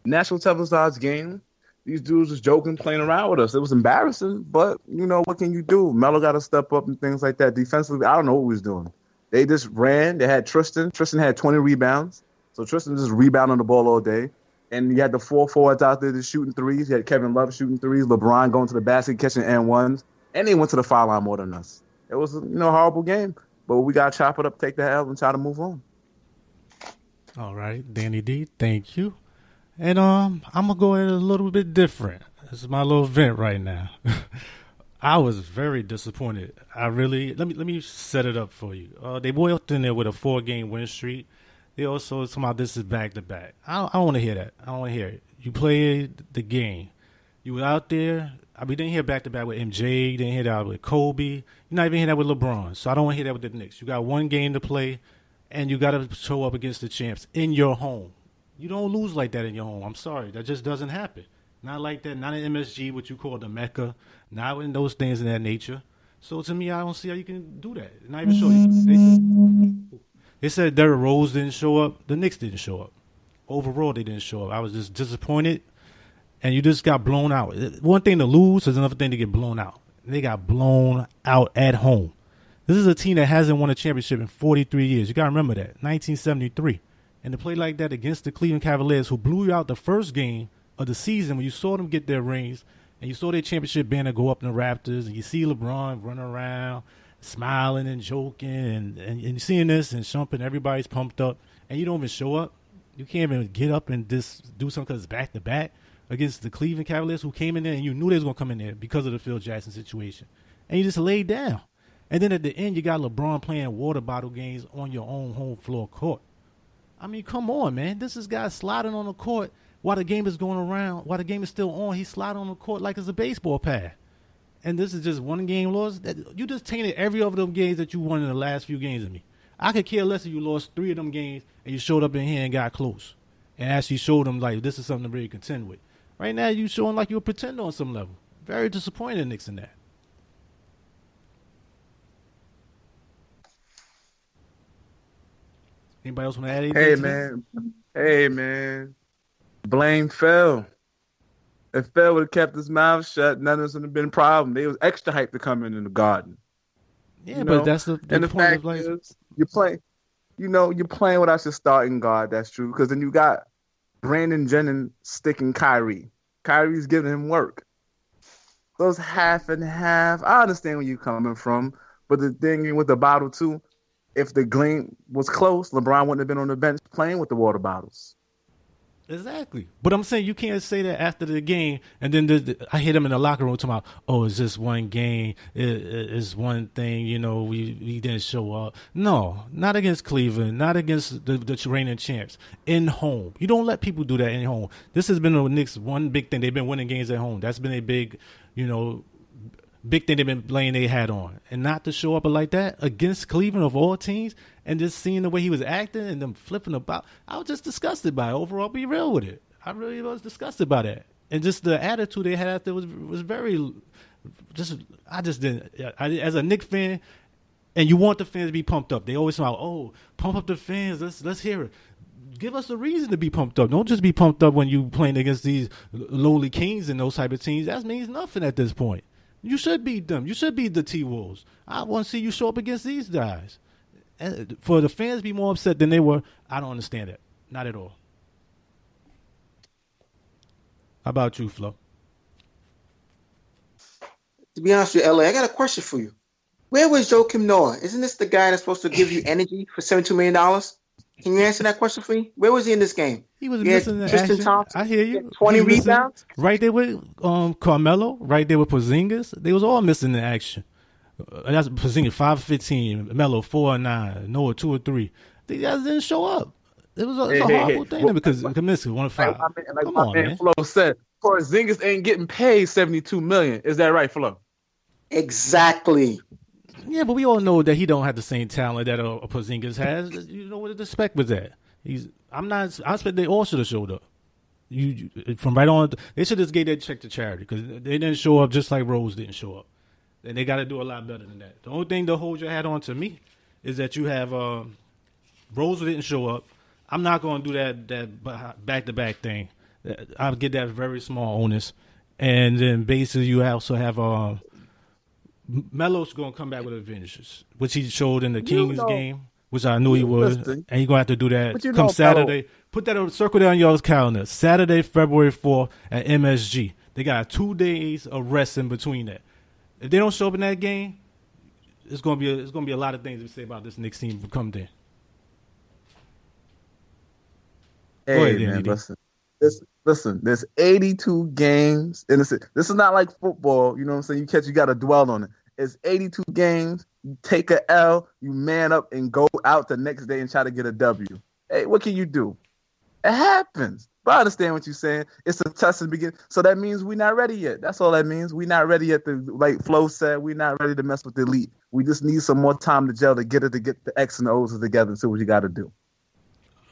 National televised game. These dudes was joking, playing around with us. It was embarrassing, but, what can you do? Melo got to step up and things like that. Defensively, I don't know what he was doing. They just ran. They had Tristan. Tristan had 20 rebounds. So Tristan just rebounding the ball all day. And you had the 4 forwards out there just shooting threes. You had Kevin Love shooting threes. LeBron going to the basket, catching N1s. And they went to the foul line more than us. It was a horrible game. But we got to chop it up, take the L, and try to move on. All right, Danny D, thank you. And I'm going to go in a little bit different. This is my little vent right now. I was very disappointed. Let me set it up for you. They walked in there with a 4-game win streak. They also talking about this is back-to-back. I don't want to hear that. I don't want to hear it. You played the game. You were out there. We didn't hear back-to-back with MJ. You didn't hear that with Kobe. You're not even hear that with LeBron. So I don't want to hear that with the Knicks. You got one game to play, and you got to show up against the champs in your home. You don't lose like that in your home. I'm sorry. That just doesn't happen. Not like that. Not in MSG, what you call the Mecca. Not in those things of that nature. So to me, I don't see how you can do that. Not even show you. They said Derrick Rose didn't show up. The Knicks didn't show up. Overall, they didn't show up. I was just disappointed. And you just got blown out. One thing to lose is another thing to get blown out. They got blown out at home. This is a team that hasn't won a championship in 43 years. You got to remember that. 1973. And to play like that against the Cleveland Cavaliers, who blew you out the first game of the season when you saw them get their rings and you saw their championship banner go up in the Raptors, and you see LeBron running around, smiling and joking, and seeing this and jumping, everybody's pumped up, and you don't even show up. You can't even get up and just do something because it's back-to-back against the Cleveland Cavaliers, who came in there and you knew they was going to come in there because of the Phil Jackson situation. And you just laid down. And then at the end, you got LeBron playing water bottle games on your own home floor court. I mean, come on, man. This is guy sliding on the court while the game is going around, while the game is still on. He's sliding on the court like it's a baseball pad. And this is just one game loss. You just tainted every of them games that you won in the last few games of me. I could care less if you lost 3 of them games and you showed up in here and got close. And actually showed them, like, this is something to really contend with. Right now, you showing like you're a pretender on some level. Very disappointed in Knicks in that. Anybody else want to add anything? Hey, man. Blame Phil. If Phil would have kept his mouth shut, none of this would have been a problem. They was extra hyped to come in the Garden. Yeah, but that's the and the point fact of life. is, you're playing without your starting guard. That's true. Because then you got Brandon Jennings sticking Kyrie. Kyrie's giving him work. Those half and half. I understand where you're coming from, but the thing with the bottle too, if the game was close, LeBron wouldn't have been on the bench playing with the water bottles. Exactly. But I'm saying you can't say that after the game, and then I hit him in the locker room talking about, oh, it's just one game, it's one thing, we didn't show up. No, not against Cleveland, not against the reigning champs. In home. You don't let people do that in home. This has been the Knicks' one big thing. They've been winning games at home. That's been a big, big thing they've been laying their hat on. And not to show up like that against Cleveland of all teams, and just seeing the way he was acting and them flipping about, I was just disgusted by it. Overall, be real with it. I really was disgusted by that, and just the attitude they had out there was very. I just didn't. As a Knicks fan, and you want the fans to be pumped up. They always say, "Oh, pump up the fans. Let's hear it." Give us a reason to be pumped up. Don't just be pumped up when you playing against these lowly Kings and those type of teams. That means nothing at this point. You should beat them. You should beat the T-Wolves. I want to see you show up against these guys. And for the fans to be more upset than they were, I don't understand it. Not at all. How about you, Flo? To be honest with you, LA, I got a question for you. Where was Joakim Noah? Isn't this the guy that's supposed to give you energy for $72 million? Can you answer that question for me? Where was he in this game? He was missing the action. Thompson, I hear you. 20 rebounds. Right there with Carmelo. Right there with Porzingis. They was all missing the action. That's Porzingis 5-15, Melo 4-9, Noah 2-3. These guys didn't show up. It was a horrible thing because Kaminsky 1-5. Like my man Flo said, Porzingis ain't getting paid $72 million. Is that right, Flo? Exactly. Yeah, but we all know that he don't have the same talent that a Porzingis has. You know what the spec was at. I expect they all should have showed up. You from right on. They should just gave that check to charity because they didn't show up just like Rose didn't show up. And they got to do a lot better than that. The only thing to hold your hat on to me is that you have Rose didn't show up. I'm not going to do that back-to-back thing. I'll get that very small onus. And then basically you also have Melo's going to come back with advantages, which he showed in the Kings game, which I knew he would. And he's going to have to do that come Saturday. Put that circle down your calendar. Saturday, February 4th at MSG. They got 2 days of rest in between that. If they don't show up in that game, it's going to be a lot of things to say about this Knicks team to come there. Hey, man, listen. There's 82 games, and this is not like football. You know what I'm saying? You got to dwell on it. It's 82 games. You take a L, you man up, and go out the next day and try to get a W. Hey, what can you do? It happens. But I understand what you're saying. It's a test in the beginning. So that means we're not ready yet. That's all that means. We're not ready yet. Like Flo said, we're not ready to mess with the elite. We just need some more time to gel to get the X and O's together and see what you got to do.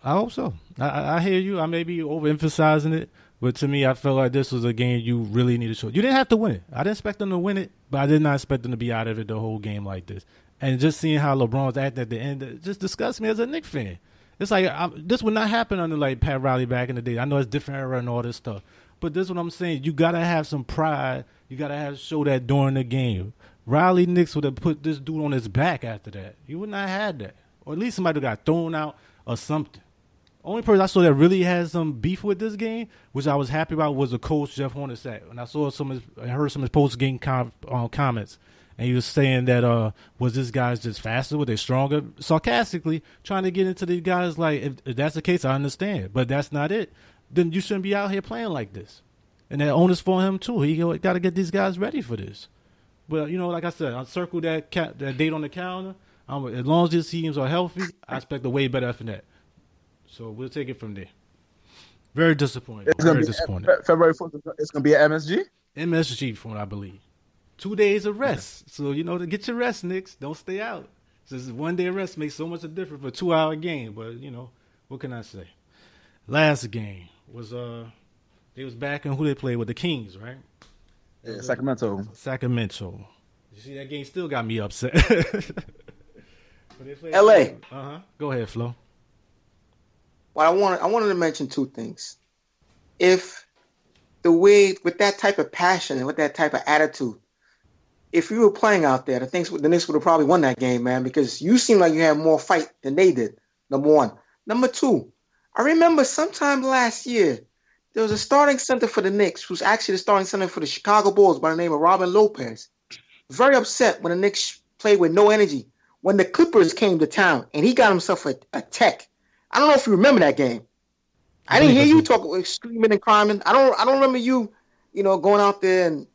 I hope so. I hear you. I may be overemphasizing it, but to me, I felt like this was a game you really need to show. You didn't have to win it. I didn't expect them to win it, but I did not expect them to be out of it the whole game like this. And just seeing how LeBron's acting at the end, it just disgusts me as a Knicks fan. It's like this would not happen under like Pat Riley back in the day. I know it's different era and all this stuff, but this is what I'm saying. You gotta have some pride. You gotta show that during the game. Riley Knicks would have put this dude on his back after that. You would not have had that, or at least somebody got thrown out or something. Only person I saw that really had some beef with this game, which I was happy about, was the coach Jeff Hornacek. And I saw I heard some of his post-game comments, and he was saying that was this guy's just faster? Were they stronger? Sarcastically trying to get into these guys like, if that's the case, I understand, but that's not it. Then you shouldn't be out here playing like this. And that onus for him too. He got to get these guys ready for this. But like I said, I circled that date on the calendar. As long as these teams are healthy, I expect a way better after that. So we'll take it from there. Very disappointing. Very disappointing. February 4th, it's going to be at MSG? MSG, from what I believe. 2 days of rest. So, to get your rest, Knicks. Don't stay out. Just 1 day of rest makes so much difference for a 2-hour game. But, what can I say? Last game was, they was back in who they played with, the Kings, right? Yeah, Sacramento. You see, that game still got me upset. LA. Go ahead, Flo. Well, I wanted to mention two things. If the way, with that type of passion and with that type of attitude, if you were playing out there, the Knicks would have probably won that game, man, because you seem like you had more fight than they did, number one. Number two, I remember sometime last year, there was a starting center for the Knicks who's actually the starting center for the Chicago Bulls by the name of Robin Lopez. Very upset when the Knicks played with no energy. When the Clippers came to town and he got himself a tech. I don't know if you remember that game. I didn't hear you talk screaming and crying. I don't remember you, going out there and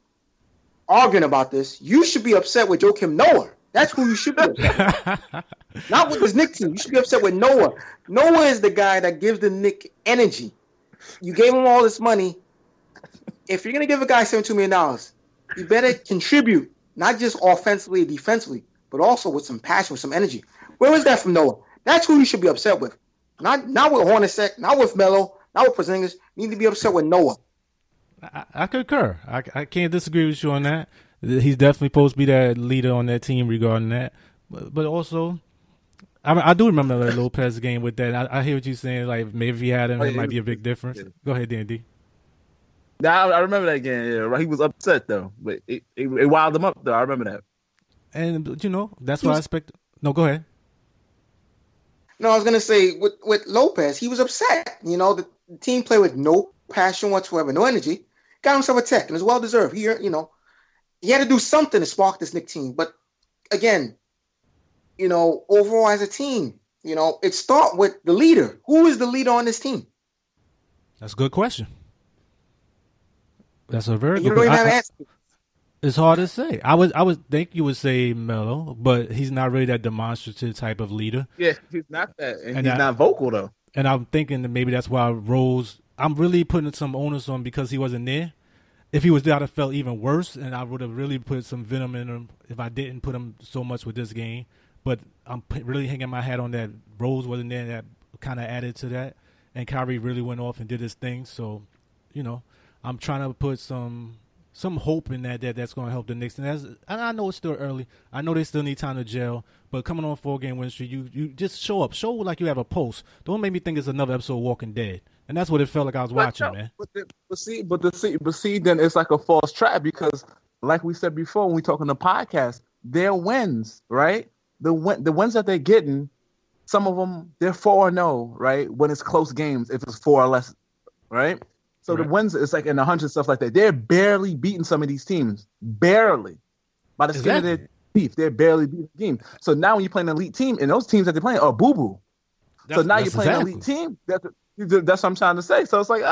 arguing about this. You should be upset with Joakim Noah. That's who you should be upset with. Not with this Knicks team. You should be upset with Noah. Noah is the guy that gives the Knicks energy. You gave him all this money. If you're going to give a guy $72 million, you better contribute, not just offensively, defensively, but also with some passion, with some energy. Where was that from Noah? That's who you should be upset with. Not with Hornacek, not with Melo, not with Porzingis. You need to be upset with Noah. I concur. I can't disagree with you on that. He's definitely supposed to be that leader on that team regarding that. But also, I do remember that Lopez game with that. I hear what you're saying. Like, maybe if he had him, it might be a big difference. Yeah. Go ahead, D&D. Now I remember that game. Yeah, right. He was upset though, but it wilded him up though. I remember that. And that's what I expect. No, go ahead. No, I was gonna say with Lopez, he was upset. The team played with no passion whatsoever, no energy. Got himself a tech, and it's well deserved. He had to do something to spark this Knicks team. But again, overall as a team, it starts with the leader. Who is the leader on this team? That's a good question. That's a very you good don't even have an answer. It's hard to say. I would think you would say Melo, but he's not really that demonstrative type of leader. Yeah, he's not that, and he's not vocal though. And I'm thinking that maybe that's why Rose. I'm really putting some onus on because he wasn't there. If he was there, I'd have felt even worse, and I would have really put some venom in him if I didn't put him so much with this game. But I'm really hanging my hat on that Rose wasn't there, and that kind of added to that. And Kyrie really went off and did his thing. So, I'm trying to put some hope in that's going to help the Knicks. And I know it's still early. I know they still need time to gel. But coming on 4-game win streak, you just show up. Show like you have a pulse. Don't make me think it's another episode of Walking Dead. And that's what it felt like I was watching, man. But see, then it's like a false trap because, like we said before when we talk on the podcast, their wins, right? The wins that they're getting, some of them they're 4-0, right? When it's close games, if it's 4 or less, right? So right. The wins, it's like in the hundreds, stuff like that. They're barely beating some of these teams, barely by the skin of their teeth. They're barely beating the team. So now when you play an elite team, and those teams that they're playing are boo boo. So now you're playing an elite team. That's what I'm trying to say. So it's like,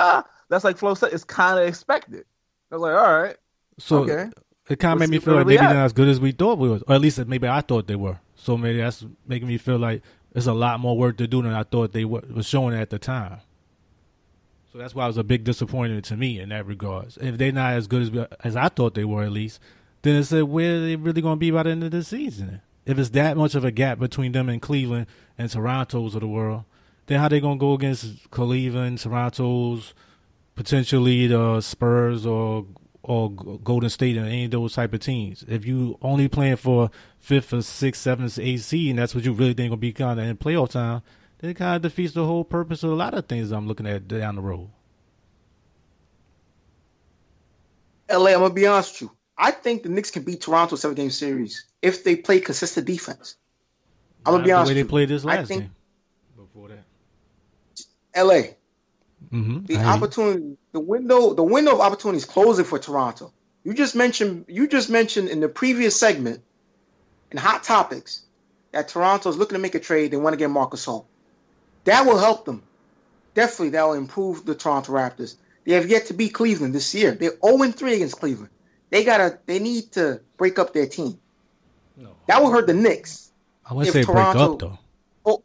that's like Flo said, it's kind of expected. I was like, all right. So okay. It kind of made me feel like maybe they're not as good as we thought we were. Or at least maybe I thought they were. So maybe that's making me feel like there's a lot more work to do than I thought they was showing at the time. So that's why it was a big disappointment to me in that regards. If they're not as good as I thought they were at least, then it's where are they really going to be by the end of the season? If it's that much of a gap between them and Cleveland and Toronto's of the world, then how they going to go against Cleveland, Toronto's, potentially the Spurs or Golden State and any of those type of teams? If you only playing for 5th or 6th, 7th, 8th seed, and that's what you really think will be kind of in playoff time, then it kind of defeats the whole purpose of a lot of things I'm looking at down the road. LA, I'm going to be honest with you. I think the Knicks can beat Toronto 7-game series if they play consistent defense. I'm going to be honest with you. The way they played this last game. Before that. LA. Mm-hmm. The opportunity, the window of opportunity is closing for Toronto. You just mentioned in the previous segment in Hot Topics that Toronto is looking to make a trade. They want to get Marc Gasol. That will help them. Definitely, that will improve the Toronto Raptors. They have yet to beat Cleveland this year. They're 0-3 against Cleveland. They need to break up their team. No. That will hurt the Knicks. I wouldn't say Toronto, break up though.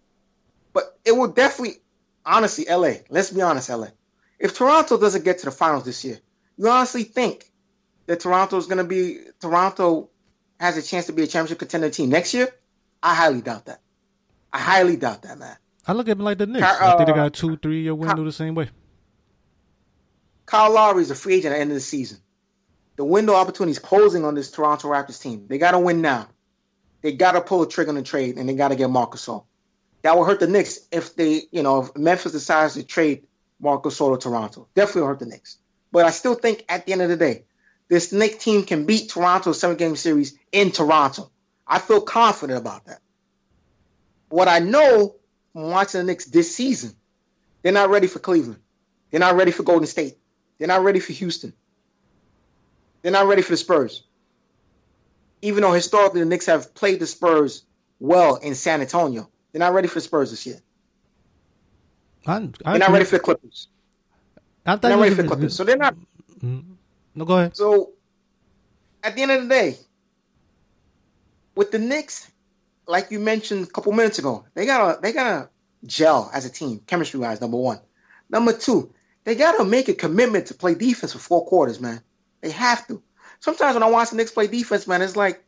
But it will definitely. Honestly, LA, let's be honest, LA. If Toronto doesn't get to the finals this year, you honestly think that Toronto has a chance to be a championship contender team next year? I highly doubt that. Man. I look at them like the Knicks. I think they got a 2-3 year window the same way. Kyle Lowry is a free agent at the end of the season. The window of opportunity is closing on this Toronto Raptors team. They got to win now. They got to pull a trigger on the trade, and they got to get Marc Gasol. That will hurt the Knicks if if Memphis decides to trade Marc Gasol to Toronto. Definitely will hurt the Knicks. But I still think at the end of the day, this Knicks team can beat Toronto's 7-game series in Toronto. I feel confident about that. What I know from watching the Knicks this season, they're not ready for Cleveland. They're not ready for Golden State. They're not ready for Houston. They're not ready for the Spurs. Even though historically the Knicks have played the Spurs well in San Antonio, they're not ready for the Spurs this year. They're not ready for the Clippers. They're not ready for the Clippers. So they're not. No, go ahead. So at the end of the day, with the Knicks, like you mentioned a couple minutes ago, they gotta gel as a team, chemistry-wise, number one. Number two, they gotta make a commitment to play defense for 4 quarters, man. They have to. Sometimes when I watch the Knicks play defense, man, it's like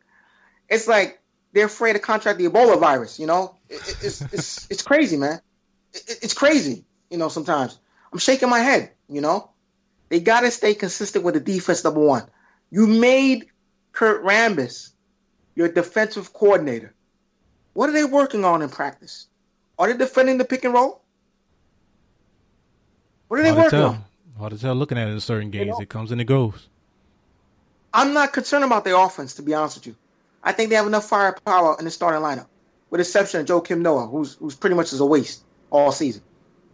they're afraid to contract the Ebola virus. It's crazy, man. It's crazy. Sometimes I'm shaking my head, They got to stay consistent with the defense, number one. You made Kurt Rambis your defensive coordinator. What are they working on in practice? Are they defending the pick and roll? What are they working on? Hard to tell looking at it in certain games. It comes and it goes. I'm not concerned about their offense, to be honest with you. I think they have enough firepower in the starting lineup, with the exception of Joe Kim Noah, who's pretty much a waste all season.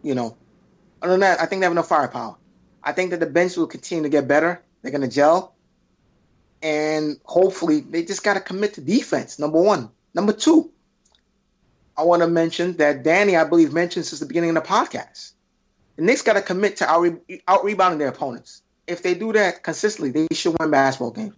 Other than that, I think they have enough firepower. I think that the bench will continue to get better. They're going to gel. And hopefully, they just got to commit to defense, number one. Number two, I want to mention that Danny, I believe, mentioned since the beginning of the podcast. The Knicks got to commit to out-rebounding their opponents. If they do that consistently, they should win basketball games.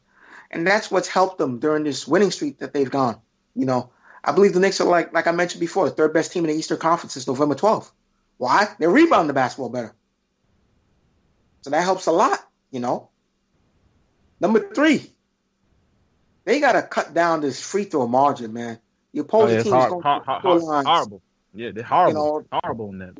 And that's what's helped them during this winning streak that they've gone. I believe the Knicks are, like I mentioned before, the third best team in the Eastern Conference since November 12th. Why? They're rebounding the basketball better. So that helps a lot, Number three, they got to cut down this free throw margin, man. The opposing team is going to horrible. Yeah, they're horrible. Horrible in that.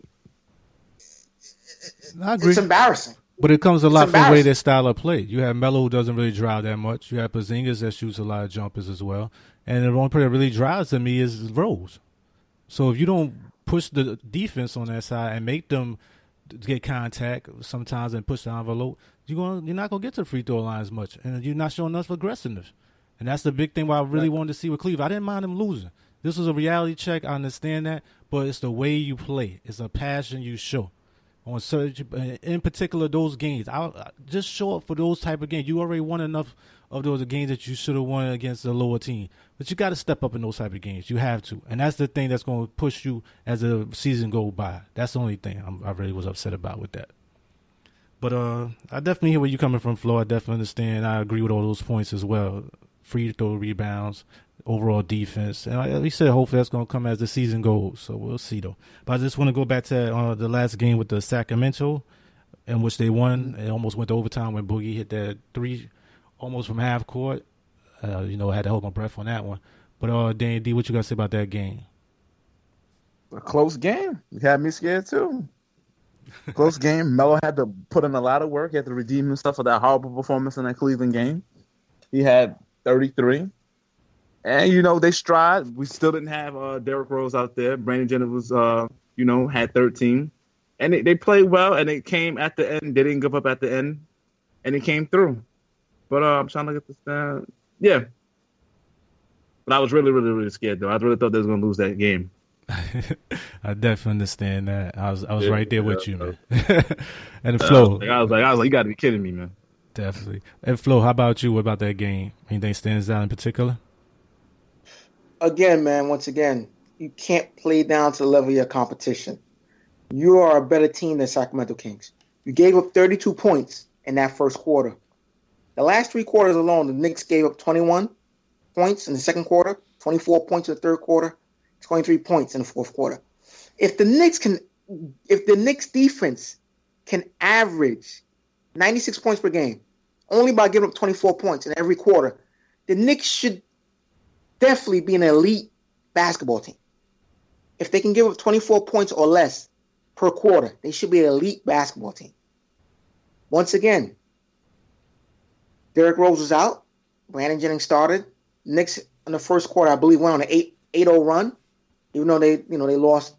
I agree. It's embarrassing. But it comes a lot from the way their style of play. You have Melo, who doesn't really drive that much. You have Porzingis that shoots a lot of jumpers as well. And the only player that really drives to me is Rose. So if you don't push the defense on that side and make them get contact sometimes and push the envelope, you're not going to get to the free throw line as much. And you're not showing enough aggressiveness. And that's the big thing why I really wanted to see with Cleveland. I didn't mind them losing. This was a reality check. I understand that. But it's the way you play. It's a passion you show. In particular, those games, I'll just show up for those type of games. You already won enough of those games that you should have won against a lower team, but you got to step up in those type of games. You have to, and that's the thing that's going to push you as the season goes by. That's the only thing I really was upset about with that. But I definitely hear where you're coming from, Flo. I definitely understand. I agree with all those points as well. Free throw rebounds, overall defense. And like we said, hopefully that's going to come as the season goes. So we'll see, though. But I just want to go back to the last game with the Sacramento, in which they won. It almost went to overtime when Boogie hit that three almost from half court. I had to hold my breath on that one. But Danny D, what you got to say about that game? A close game. You had me scared, too. Close game. Melo had to put in a lot of work. He had to redeem himself for that horrible performance in that Cleveland game. He had 33. And, they stride. We still didn't have Derrick Rose out there. Brandon Jennings was, had 13. And they played well, and they came at the end. They didn't give up at the end, and it came through. But I'm trying to get this down. Yeah. But I was really, really, really scared, though. I really thought they was going to lose that game. I definitely understand that. I was right there with you, man. And Flo. I was like, you got to be kidding me, man. Definitely. And Flo, how about you? What about that game? Anything stands out in particular? Again, man, once again, you can't play down to the level of your competition. You are a better team than Sacramento Kings. You gave up 32 points in that first quarter. The last three quarters alone, the Knicks gave up 21 points in the second quarter, 24 points in the third quarter, 23 points in the fourth quarter. If the Knicks defense can average 96 points per game, only by giving up 24 points in every quarter, the Knicks should definitely be an elite basketball team. If they can give up 24 points or less per quarter, they should be an elite basketball team. Once again, Derrick Rose was out. Brandon Jennings started. Knicks in the first quarter, I believe, went on an 8-0 run. Even though they lost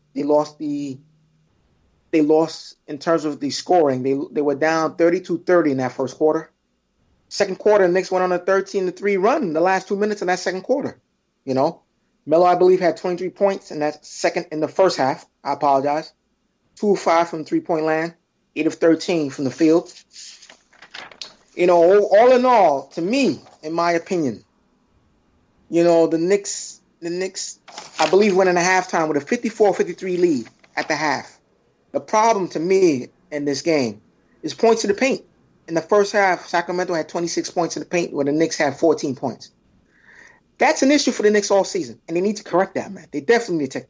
in terms of the scoring. They were down 32-30 in that first quarter. Second quarter, the Knicks went on a 13-3 run in the last 2 minutes in that second quarter. Melo, I believe, had 23 points in the first half. I apologize. 2 of 5 from 3-point land, 8 of 13 from the field. All in all, to me, in my opinion, the Knicks, I believe, went in a halftime with a 54-53 lead at the half. The problem to me in this game is points in the paint. In the first half, Sacramento had 26 points in the paint, where the Knicks had 14 points. That's an issue for the Knicks all season, and they need to correct that, man. They definitely need to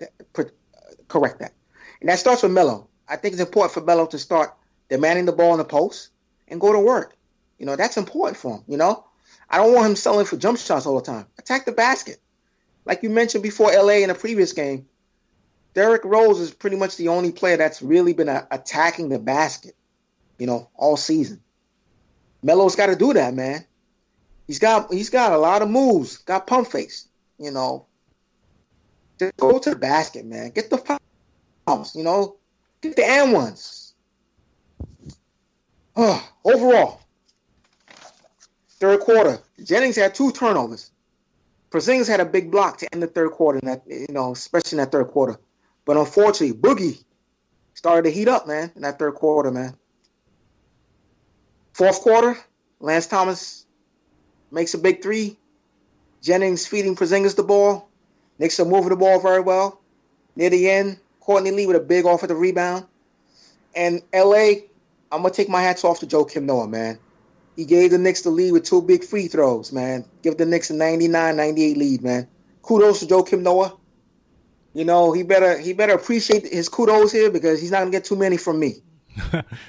correct that. And that starts with Melo. I think it's important for Melo to start demanding the ball in the post and go to work. That's important for him, I don't want him selling for jump shots all the time. Attack the basket. Like you mentioned before LA in a previous game, Derrick Rose is pretty much the only player that's really been attacking the basket, all season. Melo's got to do that, man. He's got a lot of moves. Got pump face, Just go to the basket, man. Get the fouls, Get the and ones. Overall, third quarter, Jennings had 2 turnovers. Porzingis had a big block to end the third quarter, especially in that third quarter. But unfortunately, Boogie started to heat up, man, in that third quarter, man. Fourth quarter, Lance Thomas makes a big 3. Jennings feeding Porzingis the ball. Knicks are moving the ball very well. Near the end, Courtney Lee with a big offensive rebound. And L.A., I'm going to take my hats off to Joakim Noah, man. He gave the Knicks the lead with 2 big free throws, man. Give the Knicks a 99-98 lead, man. Kudos to Joakim Noah. He better appreciate his kudos here because he's not going to get too many from me.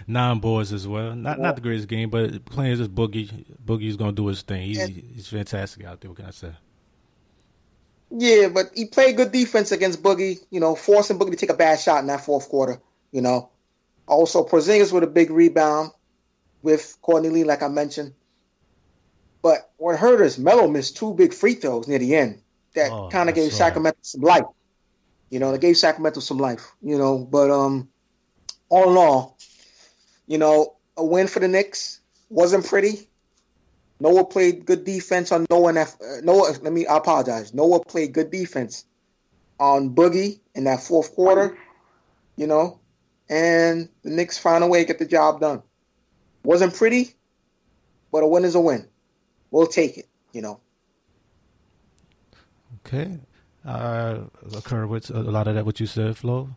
9 boards as well. Not the greatest game, but playing just Boogie. Boogie's going to do his thing. He's fantastic out there. What can I say? Yeah, but he played good defense against Boogie, forcing Boogie to take a bad shot in that fourth quarter, Also, Porzingis with a big rebound with Courtney Lee, like I mentioned. But what hurt us, Melo missed 2 big free throws near the end. That kind of gave Sacramento some life. They gave Sacramento some life, But all in all, a win for the Knicks. Wasn't pretty. Noah played good defense on Noah. I apologize. Noah played good defense on Boogie in that fourth quarter, and the Knicks found a way to get the job done. Wasn't pretty, but a win is a win. We'll take it, Okay. I concur with a lot of that, what you said, Flo.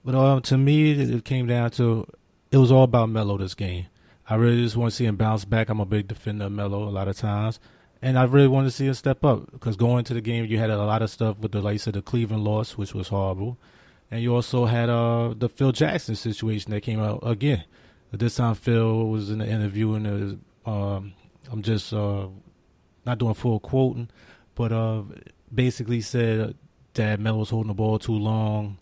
But to me, it came down to, it was all about Melo this game. I really just want to see him bounce back. I'm a big defender of Melo a lot of times. And I really wanted to see him step up because going into the game, you had a lot of stuff with the Cleveland loss, which was horrible. And you also had the Phil Jackson situation that came out again. But this time Phil was in the interview and I'm just not doing full quoting, but basically said that Melo was holding the ball too long,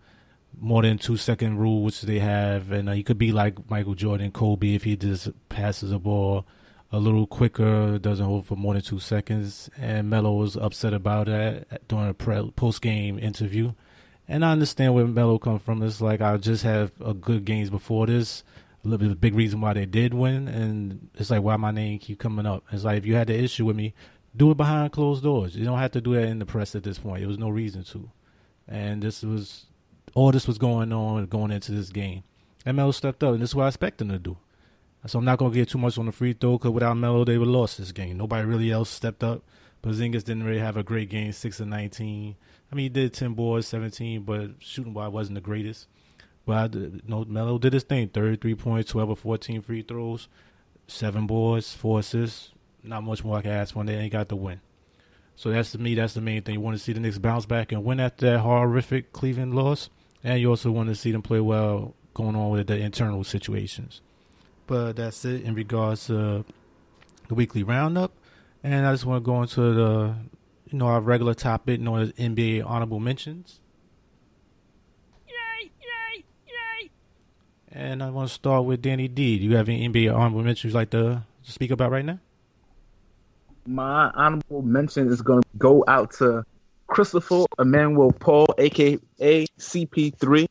more than 2-second rule, which they have, and he could be like Michael Jordan, Kobe, if he just passes the ball a little quicker, doesn't hold for more than 2 seconds. And Melo was upset about that during a post-game interview. And I understand where Melo comes from. It's like I just have a good games before this. A little bit of a big reason why they did win, and it's like why my name keep coming up. It's like if you had the issue with me, do it behind closed doors. You don't have to do that in the press at this point. There was no reason to. And all this was going on going into this game. And Melo stepped up, and this is what I expect him to do. So I'm not going to get too much on the free throw because without Melo, they would have lost this game. Nobody really else stepped up. Porzingis didn't really have a great game, 6 of 19. I mean, he did 10 boards, 17, but shooting-wise wasn't the greatest. But Melo did his thing, 33 points, 12 or 14 free throws, 7 boards, 4 assists. Not much more I can ask when they ain't got the win. So to me, that's the main thing. You want to see the Knicks bounce back and win after that horrific Cleveland loss. And you also want to see them play well going on with the internal situations. But that's it in regards to the weekly roundup. And I just want to go into our regular topic known as NBA honorable mentions. Yay! And I want to start with Danny D. Do you have any NBA honorable mentions you'd like to speak about right now? My honorable mention is going to go out to Christopher Emmanuel Paul, a.k.a. CP3,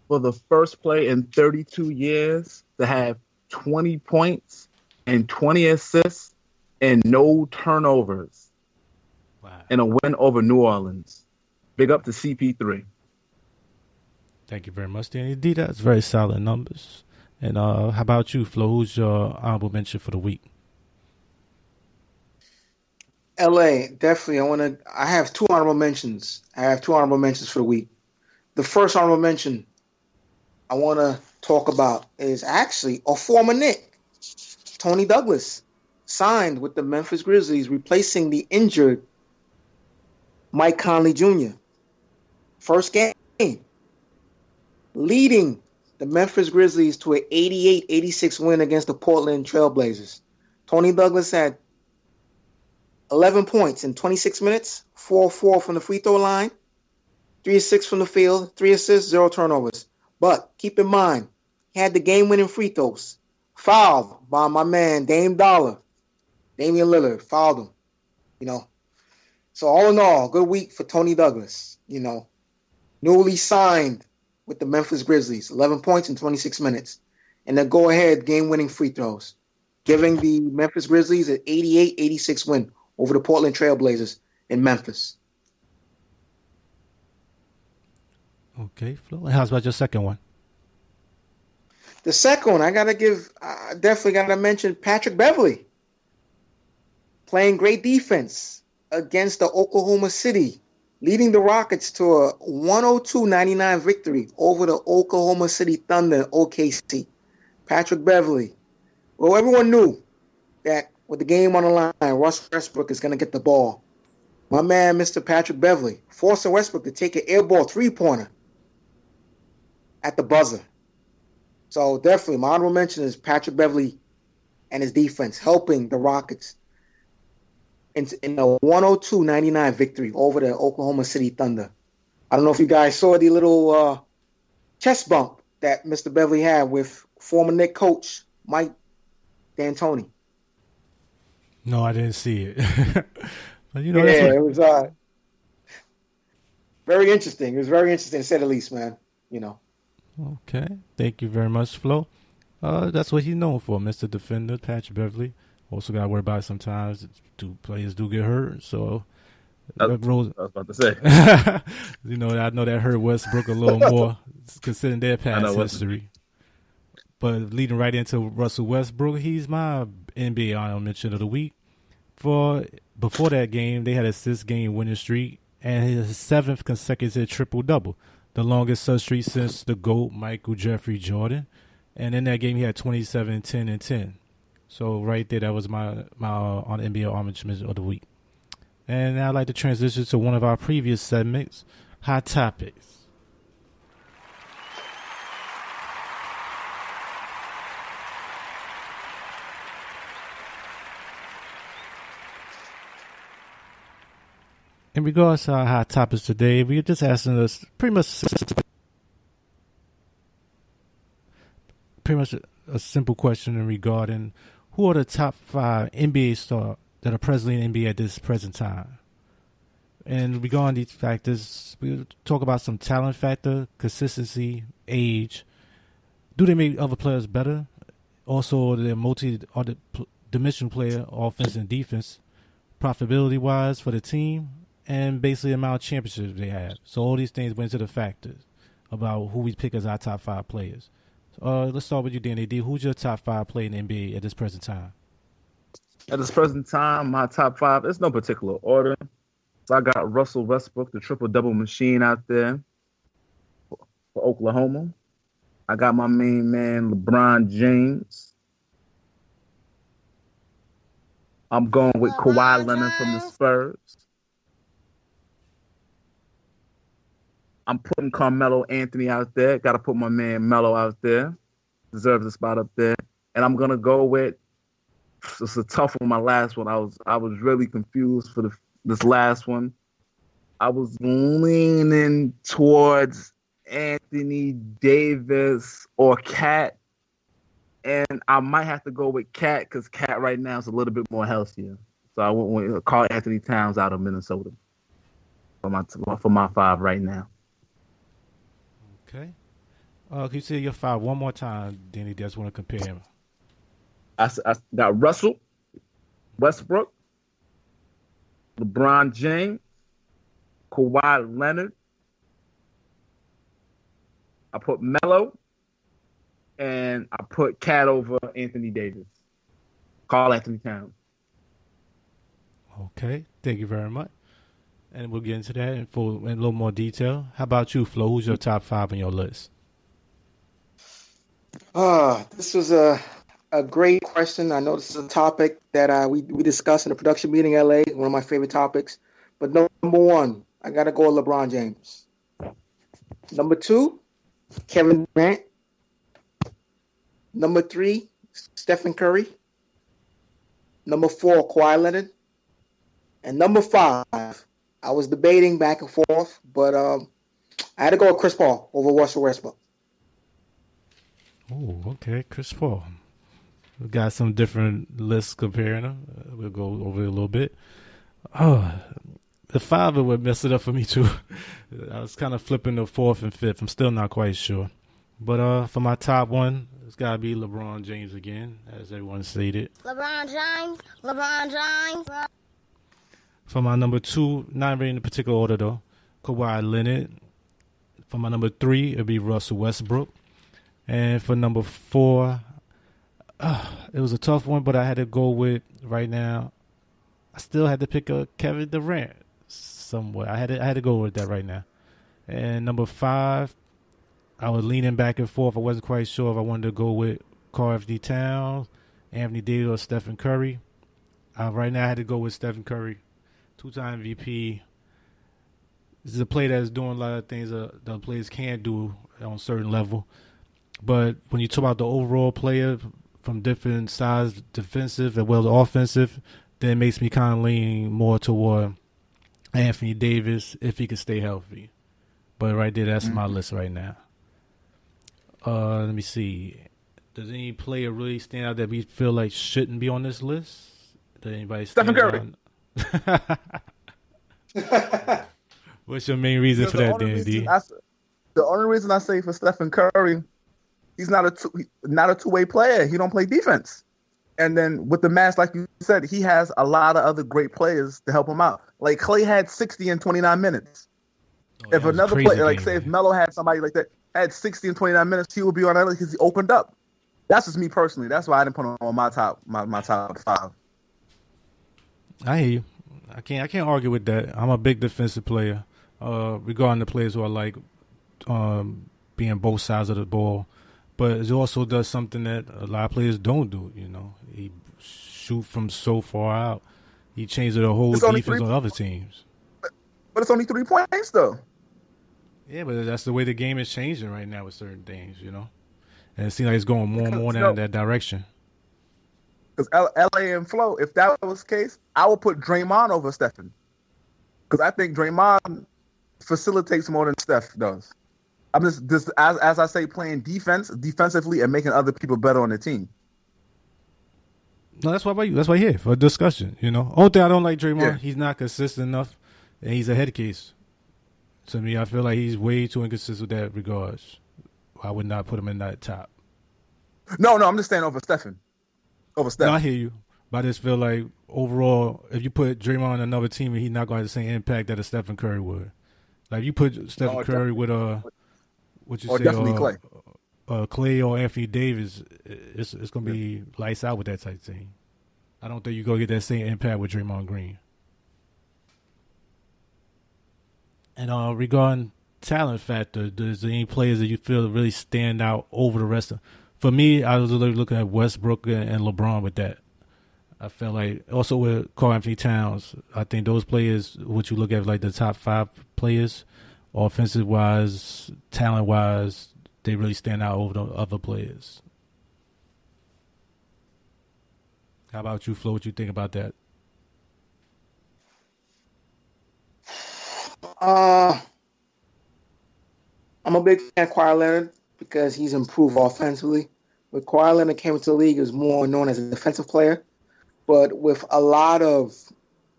for the first player in 32 years to have 20 points and 20 assists and no turnovers in a win over New Orleans. Big up to CP3. Thank you very much, Danny D. That's very solid numbers. And how about you, Flo? Who's your honorable mention for the week? LA, definitely. I have 2 honorable mentions. I have 2 honorable mentions for the week. The first honorable mention I want to talk about is actually a former Knick, Tony Douglas, signed with the Memphis Grizzlies, replacing the injured Mike Conley Jr. First game, leading the Memphis Grizzlies to an 88-86 win against the Portland Trailblazers. Tony Douglas had 11 points in 26 minutes, 4-4 from the free throw line, 3 of 6 from the field, 3 assists, 0 turnovers. But keep in mind, he had the game-winning free throws. Fouled by my man, Damian Lillard, fouled him. So all in all, good week for Tony Douglas. Newly signed with the Memphis Grizzlies, 11 points in 26 minutes. And the go-ahead game-winning free throws, giving the Memphis Grizzlies an 88-86 win over the Portland Trail Blazers in Memphis. Okay, Flo. And how's about your second one? The second one, I definitely got to mention Patrick Beverley. Playing great defense against the Oklahoma City, leading the Rockets to a 102-99 victory over the Oklahoma City Thunder OKC. Patrick Beverley. Well, everyone knew that with the game on the line, Russ Westbrook is going to get the ball. My man, Mr. Patrick Beverley, forcing Westbrook to take an air ball three-pointer at the buzzer. So definitely, my honorable mention is Patrick Beverley and his defense helping the Rockets in a 102-99 victory over the Oklahoma City Thunder. I don't know if you guys saw the little chest bump that Mr. Beverley had with former Knicks coach Mike D'Antoni. No, I didn't see it. But, it was very interesting. It was very interesting, to say the least, man. Okay. Thank you very much, Flo. That's what he's known for, Mr. Defender, Patrick Beverley. Also got to worry about it sometimes. Players do get hurt, so I was about to say. I know that hurt Westbrook a little more, considering their past history. But leading right into Russell Westbrook, he's my NBA honorable mention of the week. Before that game, they had a 6-game winning streak and his 7th consecutive triple-double, the longest such streak since the GOAT Michael Jeffrey Jordan. And in that game, he had 27, 10, and 10. So right there, that was my on NBA honorable mention of the week. And now I'd like to transition to one of our previous segments, Hot Topics. In regards to our hot topics today, we're just asking us pretty much a simple question regarding who are the top 5 NBA stars that are presently in the NBA at this present time. And regarding these factors, we'll talk about some talent factor, consistency, age. Do they make other players better? Also, the multi-dimensional player, offense and defense, profitability-wise for the team, and basically the amount of championships they have. So all these things went into the factors about who we pick as our top 5 players. Let's start with you, Danny D. Who's your top 5 player in the NBA at this present time? At this present time, my top 5, it's no particular order. So I got Russell Westbrook, the triple-double machine out there for Oklahoma. I got my main man, LeBron James. I'm going with Kawhi Leonard from the Spurs. I'm putting Carmelo Anthony out there. Got to put my man Melo out there. Deserves a spot up there. And I'm going to go with, it's a tough one, my last one. I was really confused for this last one. I was leaning towards Anthony Davis or Cat. And I might have to go with Cat because Cat right now is a little bit more healthier. So I went with Karl Anthony Towns out of Minnesota for my 5 right now. Okay. Can you say your 5 one more time, Danny? Just want to compare him. I got Russell Westbrook, LeBron James, Kawhi Leonard. I put Melo, and I put Cat over Anthony Davis. Karl Anthony Towns. Okay. Thank you very much. And we'll get into that in a little more detail. How about you, Flo? Who's your top 5 on your list? This was a great question. I know this is a topic that we discussed in the production meeting in LA, one of my favorite topics. But number 1, I got to go with LeBron James. Number 2, Kevin Durant. Number 3, Stephen Curry. Number 4, Kawhi Leonard. And number 5, I was debating back and forth, but I had to go with Chris Paul over Russell Westbrook. Oh, okay, Chris Paul. We got some different lists comparing them. We'll go over it a little bit. Oh, the 5 would mess it up for me too. I was kind of flipping the 4th and 5th. I'm still not quite sure. But for my top one, it's got to be LeBron James again, as everyone stated. LeBron James. LeBron James. For my number 2, not really in a particular order though, Kawhi Leonard. For my number 3, it'd be Russell Westbrook. And for number 4, it was a tough one, but I had to go with right now. I still had to pick a Kevin Durant somewhere. I had to go with that right now. And number 5, I was leaning back and forth. I wasn't quite sure if I wanted to go with Karl Anthony Towns, Anthony Davis, or Stephen Curry. Right now, I had to go with Stephen Curry, 2-time MVP. This is a player that's doing a lot of things that the players can't do on a certain level. But when you talk about the overall player from different sides, defensive as well as offensive, then it makes me kind of lean more toward Anthony Davis if he could stay healthy. But right there, that's my list right now. Let me see. Does any player really stand out that we feel like shouldn't be on this list? Does anybody stand Stephen Curry. What's your main reason for that, Dan D? The only reason I say for Stephen Curry, he's not a two-way player. He don't play defense. And then with the Mavs, like you said, he has a lot of other great players to help him out. Like Clay had 60 in 29 minutes. If another player, like say if Melo had somebody like that, had 60 in 29 minutes, he would be on that because he opened up. That's just me personally. That's why I didn't put him on my top 5. I hear you. I can't argue with that. I'm a big defensive player. Regarding the players who are like being both sides of the ball. But it also does something that a lot of players don't do, you know. He shoot from so far out. He changes the whole defense on other teams. But it's only 3 points, though. Yeah, but that's the way the game is changing right now with certain things, you know. And it seems like it's going more and more down that direction. Because LA and Flau, if that was the case, I would put Draymond over Stephen. Because I think Draymond facilitates more than Steph does. I'm just as I say, playing defensively and making other people better on the team. No, that's why you're here for a discussion. You know, only thing I don't like Draymond, he's not consistent enough, and he's a head case. To me, I feel like he's way too inconsistent with that regards. I would not put him in that top. No, I'm just saying over Stephen. Over Steph. No, I hear you, but I just feel like overall, if you put Draymond on another team, he's not going to have the same impact that a Stephen Curry would. Like you put Stephen Curry with Clay or Anthony Davis, it's going to be lights out with that type of thing. I don't think you're going to get that same impact with Draymond Green. And regarding talent factor, there's any players that you feel really stand out over the rest of? For me, I was looking at Westbrook and LeBron with that. I felt like also with Karl Anthony Towns, I think those players, what you look at like the top 5 players, offensive wise, talent wise, they really stand out over the other players. How about you, Flo? What you think about that? I'm a big fan of Kawhi Leonard because he's improved offensively. When Kawhi Leonard came into the league, he was more known as a defensive player. But with a lot of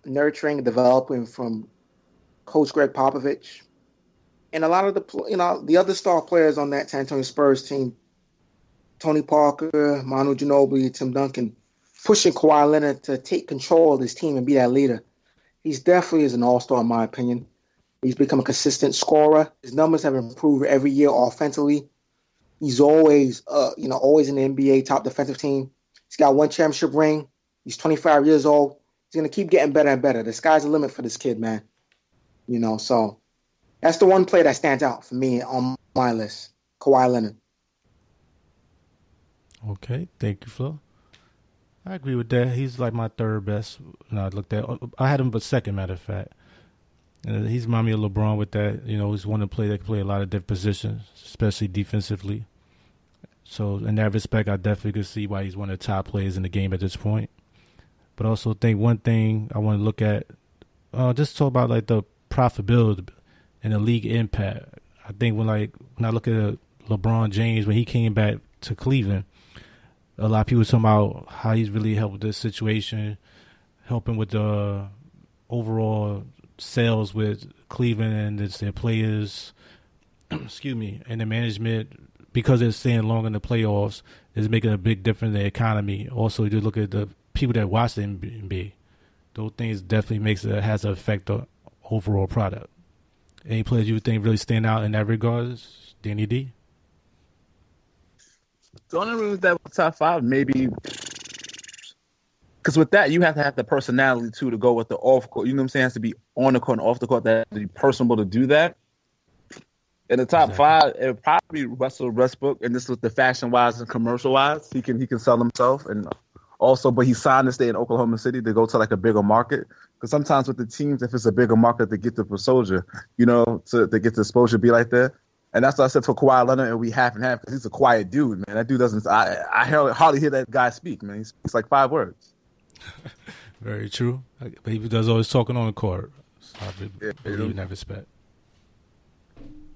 nurturing and developing from Coach Greg Popovich and a lot of the other star players on that San Antonio Spurs team, Tony Parker, Manu Ginobili, Tim Duncan, pushing Kawhi Leonard to take control of this team and be that leader. He's definitely is an all-star in my opinion. He's become a consistent scorer. His numbers have improved every year offensively. He's always in the NBA top defensive team. He's got 1 championship ring. He's 25 years old. He's going to keep getting better and better. The sky's the limit for this kid, man. You know, so that's the one player that stands out for me on my list, Kawhi Leonard. Okay, thank you, Flo. I agree with that. He's like my 3rd best. And I had him but 2nd, matter of fact. And he's reminded me of LeBron with that. You know, he's one to play that can play a lot of different positions, especially defensively. So in that respect, I definitely could see why he's one of the top players in the game at this point. But I also think one thing I want to look at, just talk about like the profitability and the league impact. I think when I look at LeBron James when he came back to Cleveland, a lot of people talking about how he's really helped with this situation, helping with the overall sales with Cleveland and it's their players, excuse me, and the management, because they're staying long in the playoffs, is making a big difference in the economy. Also, you look at the people that watch the NBA. Those things definitely has an effect on overall product. Any players you would think really stand out in that regard, Danny D? The only reason that was top 5, maybe, because with that you have to have the personality too to go with the off court. You know what I'm saying? It has to be on the court and off the court. That has to be personable to do that. In the top 5, it would probably be Russell Westbrook, and this was the fashion wise and commercial wise. He can sell himself, and also, but he signed to stay in Oklahoma City to go to like a bigger market. Because sometimes with the teams, if it's a bigger market, to get the exposure, to get the exposure, be like that. And that's what I said for Kawhi Leonard, and we half and half because he's a quiet dude, man. That dude doesn't. I hardly hear that guy speak, man. He speaks like 5 words. Very true. But he does always talking on the court. So I believe in that respect.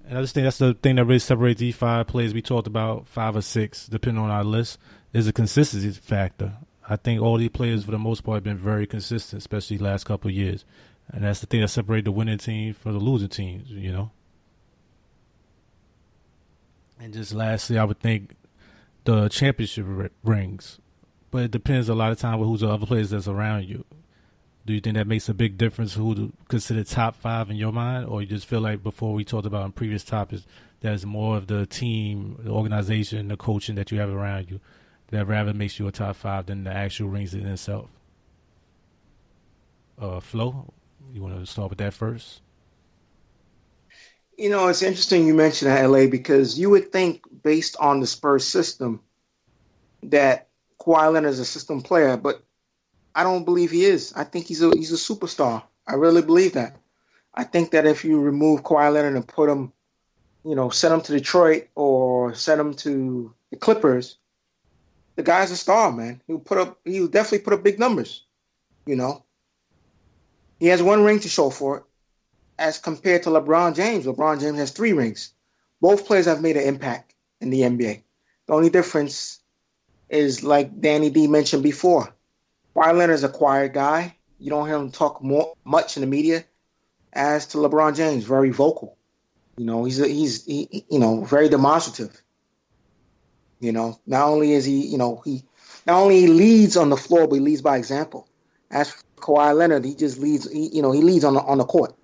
And I just think that's the thing that really separates these 5 players we talked about, 5 or 6, depending on our list, is a consistency factor. I think all these players, for the most part, have been very consistent, especially the last couple of years. And that's the thing that separates the winning team from the losing teams, And just lastly, I would think the championship rings. But it depends a lot of time with who's the other players that's around you. Do you think that makes a big difference who to consider top 5 in your mind? Or you just feel like before we talked about in previous topics, there's more of the team, the organization, the coaching that you have around you that rather makes you a top 5 than the actual rings in itself? Flo, you want to start with that first? It's interesting you mentioned LA because you would think based on the Spurs system that Kawhi Leonard is a system player, but I don't believe he is. I think he's a superstar. I really believe that. I think that if you remove Kawhi Leonard and put him, send him to Detroit or send him to the Clippers, the guy's a star, man. He'll definitely put up big numbers. He has 1 ring to show for it, as compared to LeBron James. LeBron James has 3 rings. Both players have made an impact in the NBA. The only difference is, like Danny D mentioned before, Kawhi Leonard is a quiet guy. You don't hear him talk much in the media. As to LeBron James, very vocal. He's very demonstrative. Not only is he not only leads on the floor, but he leads by example. As for Kawhi Leonard, he just leads. He leads on the court.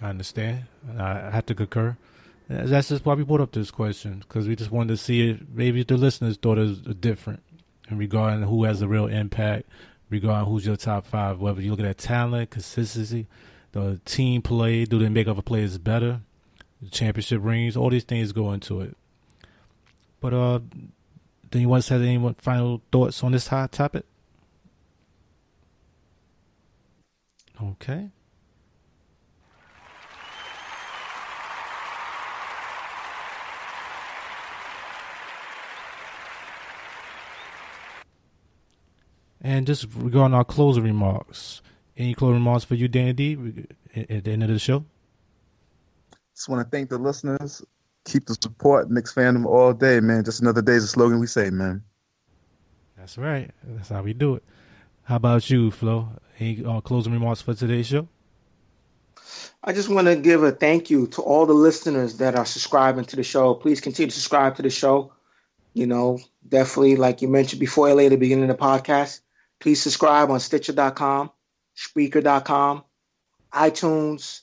I understand. I have to concur. That's just why we brought up this question, because we just wanted to see it. Maybe the listeners thought it was different in regarding who has a real impact, regarding who's your top 5, whether you look at talent, consistency, the team play, do they make other players better, the championship rings, all these things go into it. But do you want to have any final thoughts on this hot topic? Okay. And just regarding our closing remarks, any closing remarks for you, Danny D, at the end of the show? Just want to thank the listeners. Keep the support. Knicksfandom all day, man. Just another day is a slogan we say, man. That's right. That's how we do it. How about you, Flo? Any closing remarks for today's show? I just want to give a thank you to all the listeners that are subscribing to the show. Please continue to subscribe to the show. Definitely, like you mentioned before, LA, at the beginning of the podcast, please subscribe on Stitcher.com, Spreaker.com, iTunes,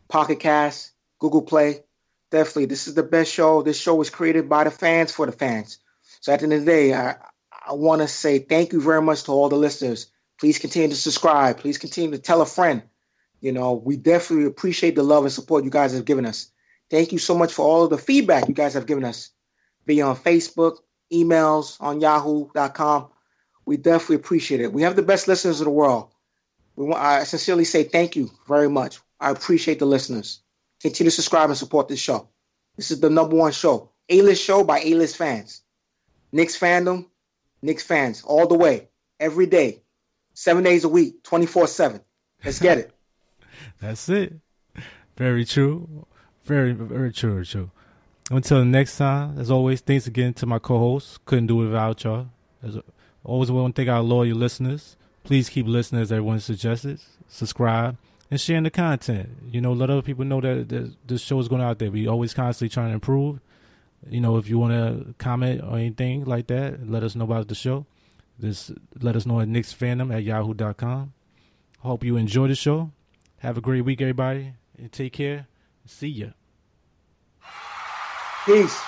Pocket Cast, Google Play. Definitely, this is the best show. This show was created by the fans for the fans. So at the end of the day, I want to say thank you very much to all the listeners. Please continue to subscribe. Please continue to tell a friend. We definitely appreciate the love and support you guys have given us. Thank you so much for all of the feedback you guys have given us, be on Facebook, emails, on yahoo.com. We definitely appreciate it. We have the best listeners in the world. I sincerely say thank you very much. I appreciate the listeners. Continue to subscribe and support this show. This is the #1 show. A-list show by A-list fans. Knicksfandom, Knicks fans, all the way, every day, 7 days a week, 24/7. Let's get it. That's it. Very true. Very, very true. True. Until the next time, as always, thanks again to my co-hosts. Couldn't do it without y'all. As always, we want to thank our loyal listeners. Please keep listening as everyone suggested. Subscribe and sharing the content. Let other people know that this show is going out there. We always constantly trying to improve. If you want to comment or anything like that, let us know about the show. Just let us know at Knicksfandom@yahoo.com. Hope you enjoy the show. Have a great week, everybody. And take care. See ya. Peace.